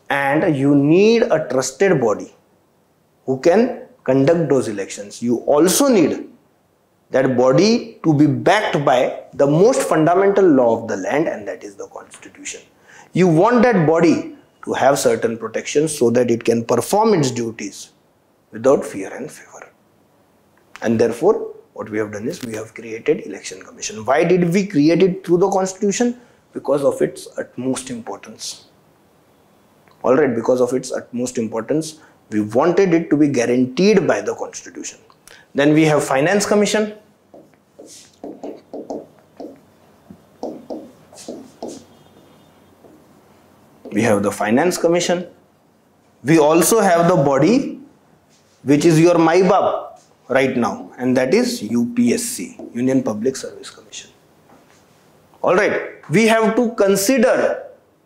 And you need a trusted body who can conduct those elections. You also need that body to be backed by the most fundamental law of the land, and that is the constitution. You want that body to have certain protections so that it can perform its duties without fear and favor. And therefore, what we have done is we have created election commission. Why did we create it through the constitution? Because of its utmost importance. Alright, because of its utmost importance, we wanted it to be guaranteed by the constitution. Then we have finance commission. We have the finance commission. We also have the body which is your MyBab right now, and that is UPSC, Union Public Service Commission. Alright, we have to consider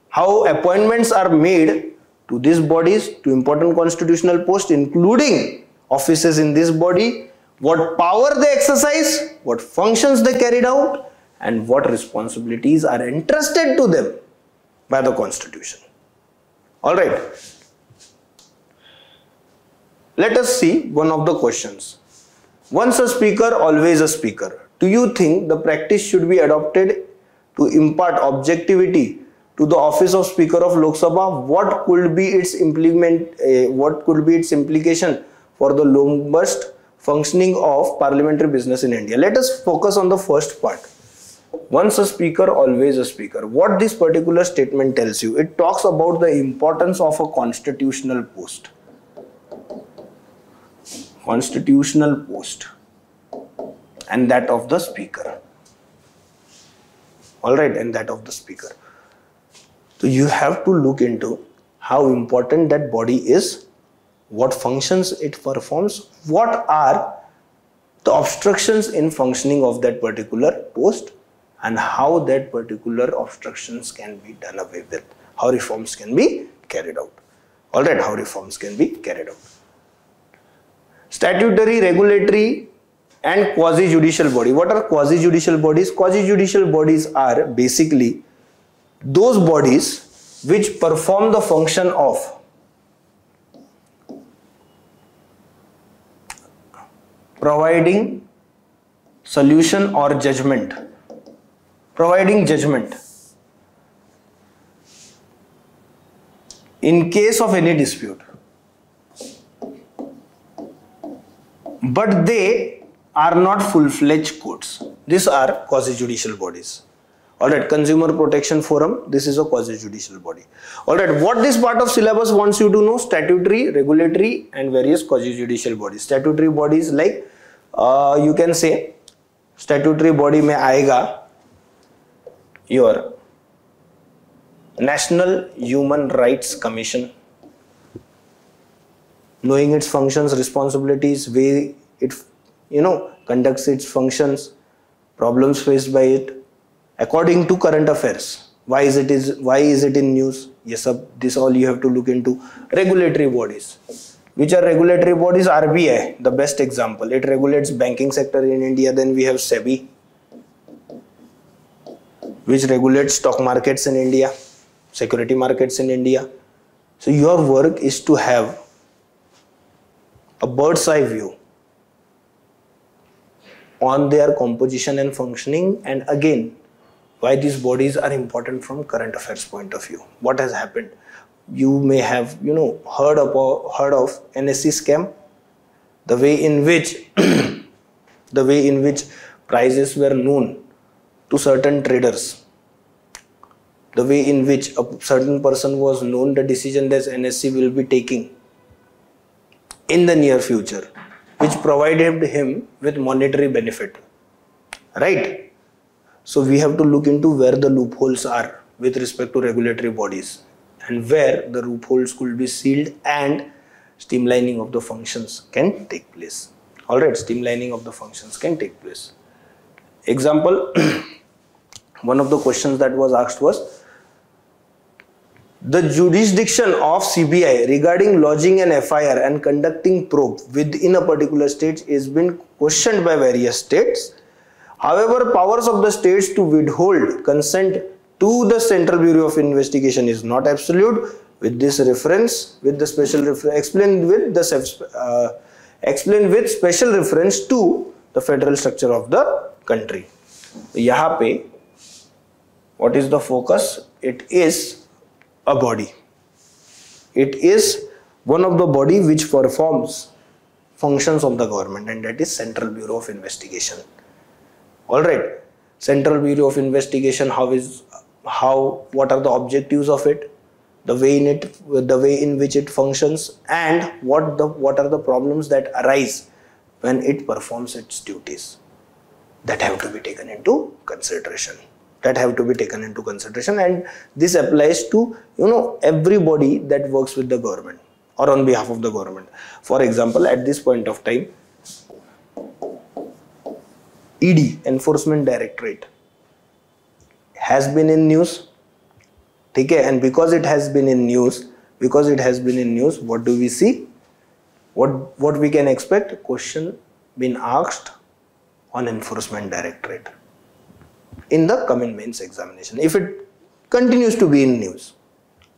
how appointments are made to these bodies, to important constitutional posts, including offices in this body, what power they exercise, what functions they carried out, and what responsibilities are entrusted to them by the constitution. Alright, let us see one of the questions. Once a speaker, always a speaker. Do you think the practice should be adopted to impart objectivity to the office of Speaker of Lok Sabha? What could be its implication for the robust functioning of parliamentary business in India? Let us focus on the first part. Once a speaker, always a speaker. What this particular statement tells you? It talks about the importance of a constitutional post. Constitutional post and that of the speaker. Alright, and that of the speaker. So you have to look into how important that body is, what functions it performs, what are the obstructions in functioning of that particular post, and how that particular obstructions can be done away with, how reforms can be carried out. Alright, how reforms can be carried out. Statutory, regulatory and quasi-judicial body. What are quasi-judicial bodies? Quasi-judicial bodies are basically those bodies which perform the function of providing solution or judgment. Providing judgment in case of any dispute. But they are not full-fledged courts. These are quasi-judicial bodies. Alright, Consumer Protection Forum, this is a quasi-judicial body. Alright, what this part of syllabus wants you to know? Statutory, regulatory and various quasi-judicial bodies. Statutory bodies like you can say statutory body में आएगा your National Human Rights Commission, knowing its functions, responsibilities, way it conducts its functions, problems faced by it according to current affairs. Why is it in news? Yes, this all you have to look into. Regulatory bodies. Which are regulatory bodies? RBI, the best example. It regulates banking sector in India. Then we have SEBI, which regulates stock markets in India, security markets in India. So your work is to have a bird's eye view on their composition and functioning, and again why these bodies are important from current affairs point of view. What has happened? You may have heard of NSE scam, the way in which prices were known to certain traders, the way in which a certain person was known the decision that NSE will be taking in the near future, which provided him with monetary benefit, right? So we have to look into where the loopholes are with respect to regulatory bodies, and where the loopholes could be sealed and streamlining of the functions can take place. Alright, streamlining of the functions can take place. Example, one of the questions that was asked was, the jurisdiction of CBI regarding lodging an FIR and conducting probe within a particular state is been questioned by various states. However, powers of the states to withhold consent to the Central Bureau of Investigation is not absolute. With this reference, with the special reference explained with special reference to the federal structure of the country. यहाँ पे what is the focus? It is a body. It is one of the body which performs functions of the government, and that is Central Bureau of Investigation. Alright, Central Bureau of Investigation, what are the objectives of it, the way in which it functions, and what are the problems that arise when it performs its duties, that have to be taken into consideration. And this applies to everybody that works with the government or on behalf of the government. For example, at this point of time, ED, Enforcement Directorate, has been in news. Okay, and because it has been in news, what do we see? What we can expect? Question been asked on Enforcement Directorate in the coming mains examination, if it continues to be in news.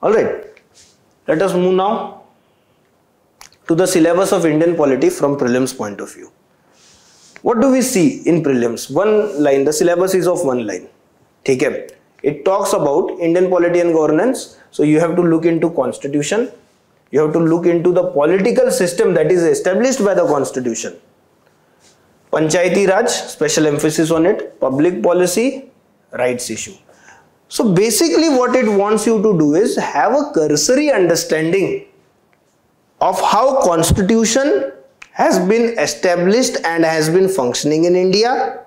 Alright, let us move now to the syllabus of Indian polity from prelims point of view. What do we see in prelims? One line, the syllabus is of one line. Okay. It talks about Indian polity and governance. So you have to look into constitution. You have to look into the political system that is established by the constitution. Panchayati Raj, special emphasis on it. Public policy, rights issue. So basically what it wants you to do is have a cursory understanding of how constitution has been established and has been functioning in India.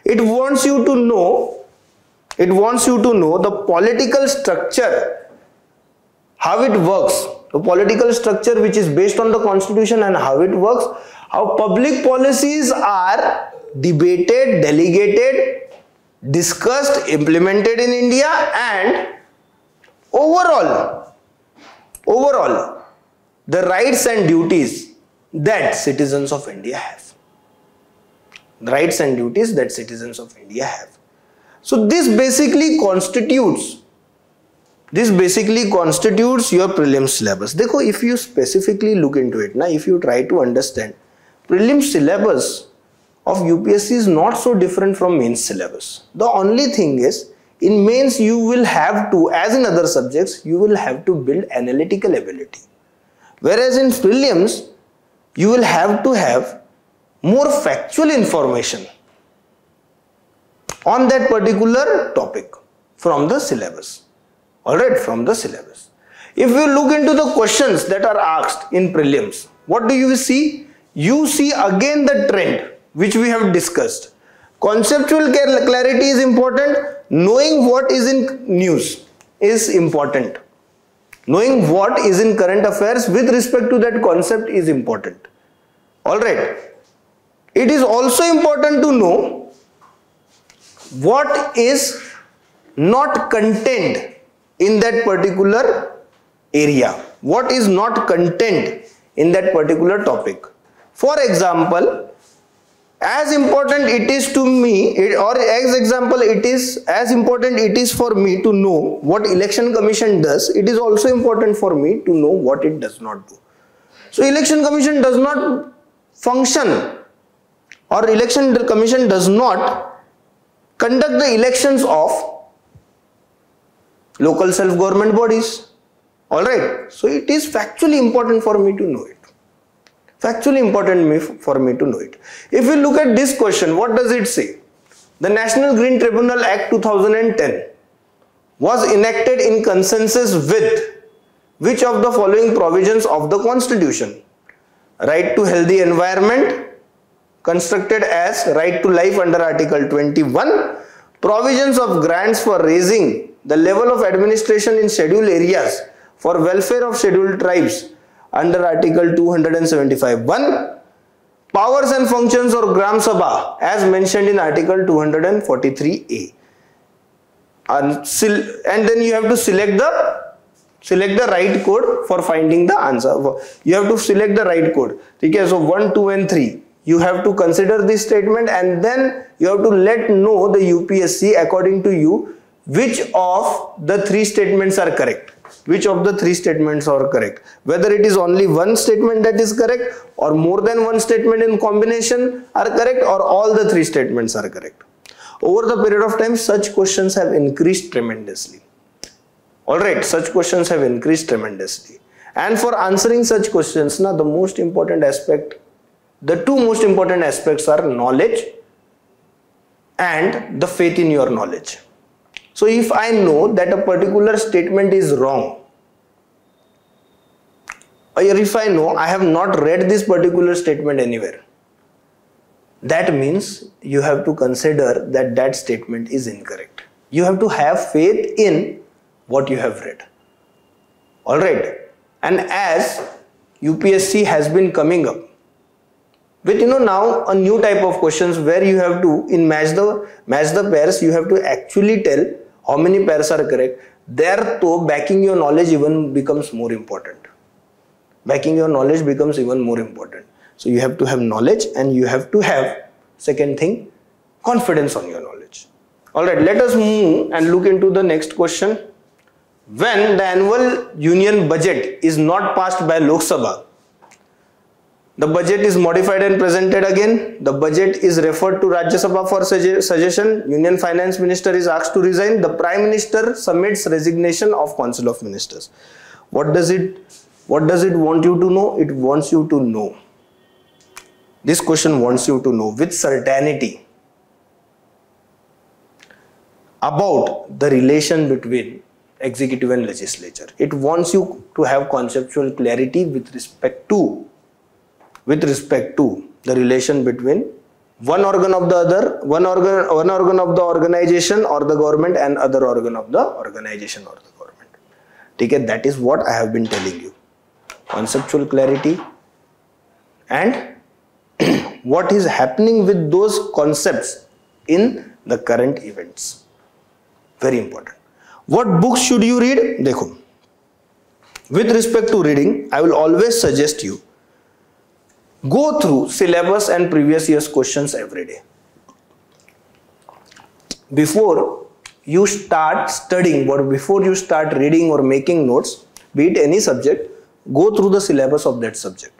It wants you to know the political structure, how it works, the political structure which is based on the constitution and how it works, how public policies are debated, delegated, discussed, implemented in India, and overall the rights and duties that citizens of India have. So this basically constitutes your prelims syllabus. Dekho, if you specifically look into it, now if you try to understand, prelims syllabus of UPSC is not so different from mains syllabus. The only thing is, in mains you will have to, as in other subjects, you will have to build analytical ability. Whereas in prelims, you will have to have more factual information on that particular topic from the syllabus. Alright, from the syllabus. If you look into the questions that are asked in prelims, what do you see? You see again the trend. which we have discussed. Conceptual clarity is important. Knowing what is in news is important. Knowing what is in current affairs with respect to that concept is important. Alright. It is also important to know what is not contained in that particular area. What is not contained in that particular topic. For example, as important it is to me, it is as important it is for me to know what Election Commission does, it is also important for me to know what it does not do. So Election Commission does not function, or Election Commission does not conduct the elections of local self-government bodies. Alright, so it is factually important for me to know it. Factually important for me to know it. If we look at this question, what does it say? The National Green Tribunal Act 2010 was enacted in consensus with which of the following provisions of the Constitution? Right to healthy environment, constructed as right to life under Article 21, provisions of grants for raising the level of administration in scheduled areas for welfare of scheduled tribes under Article 275(1), powers and functions of Gram Sabha as mentioned in Article 243A. And then you have to select the right code for finding the answer. You have to select the right code. Okay, so 1, 2 and 3. You have to consider this statement and then you have to let know the UPSC according to you which of the 3 statements are correct. Which of the 3 statements are correct? Whether it is only one statement that is correct or more than one statement in combination are correct, or all the 3 statements are correct. Over the period of time, such questions have increased tremendously. Alright, such questions have increased tremendously. And for answering such questions, now the most important aspect, the 2 most important aspects are knowledge and the faith in your knowledge. So if I know that a particular statement is wrong, or if I know I have not read this particular statement anywhere, that means you have to consider that that statement is incorrect. You have to have faith in what you have read. Alright. And as UPSC has been coming up with now a new type of questions where you have to, in match the pairs, you have to actually tell how many pairs are correct. Therefore, backing your knowledge even becomes more important. Backing your knowledge becomes even more important. So you have to have knowledge and you have to have, second thing, confidence on your knowledge. Alright, let us move and look into the next question. When the annual union budget is not passed by Lok Sabha, the budget is modified and presented again. The budget is referred to Rajya Sabha for suggestion. Union Finance Minister is asked to resign. The Prime Minister submits resignation of Council of Ministers. What does it want you to know? It wants you to know. This question wants you to know with certainty about the relation between executive and legislature. It wants you to have conceptual clarity with respect to the relation between one organ of the other, one organ of the organization or the government and other organ of the organization or the government. Okay, that is what I have been telling you. Conceptual clarity and what is happening with those concepts in the current events. Very important. What books should you read? Dekho. With respect to reading, I will always suggest you go through syllabus and previous year's questions every day. Before you start studying or before you start reading or making notes, be it any subject, go through the syllabus of that subject.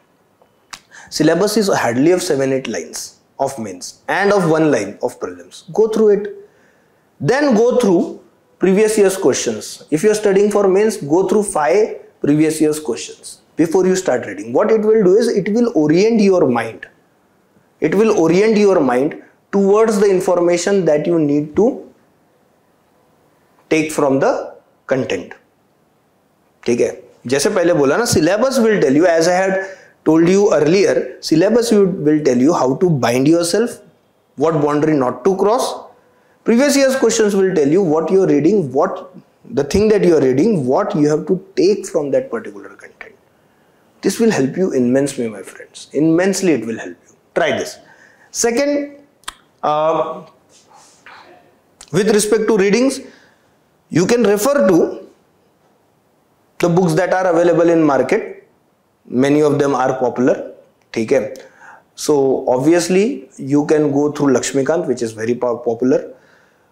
Syllabus is hardly of 7-8 lines of mains and of 1 line of prelims. Go through it. Then go through previous year's questions. If you are studying for mains, go through 5 previous year's questions before you start reading. What it will do is it will orient your mind. It will orient your mind towards the information that you need to take from the content. ठीक है, जैसे पहले बोला ना, syllabus will tell you, as I had told you earlier, syllabus will tell you how to bind yourself, what boundary not to cross. Previous year's questions will tell you what you are reading, the thing that you are reading, what you have to take from that particular content. This will help you immensely, my friends. Immensely it will help you. Try this. Second, with respect to readings, you can refer to the books that are available in market. Many of them are popular. Okay? So obviously you can go through Lakshmikant, which is very popular.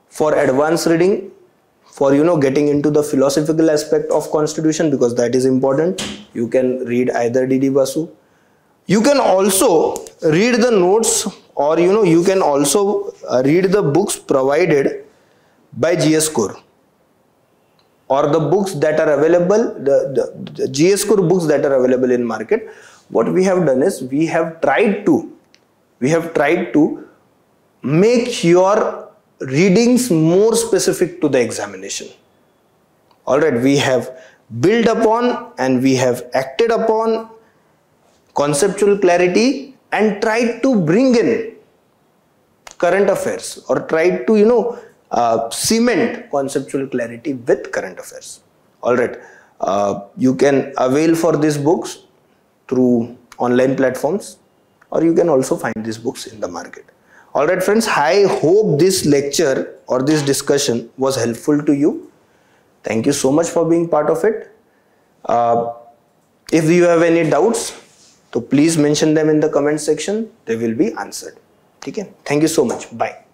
For advanced reading, for getting into the philosophical aspect of constitution, because that is important, you can read either D.D. Basu. You can also read the notes, or you can also read the books provided by GS Core, or the books that are available, the GS Core books that are available in market. What we have done is we have tried to make your readings more specific to the examination. Alright, we have built upon and we have acted upon conceptual clarity and tried to bring in current affairs, or tried to cement conceptual clarity with current affairs. Alright, you can avail for these books through online platforms, or you can also find these books in the market. Alright friends, I hope this lecture or this discussion was helpful to you. Thank you so much for being part of it. If you have any doubts, so please mention them in the comment section. They will be answered. Okay? Thank you so much. Bye.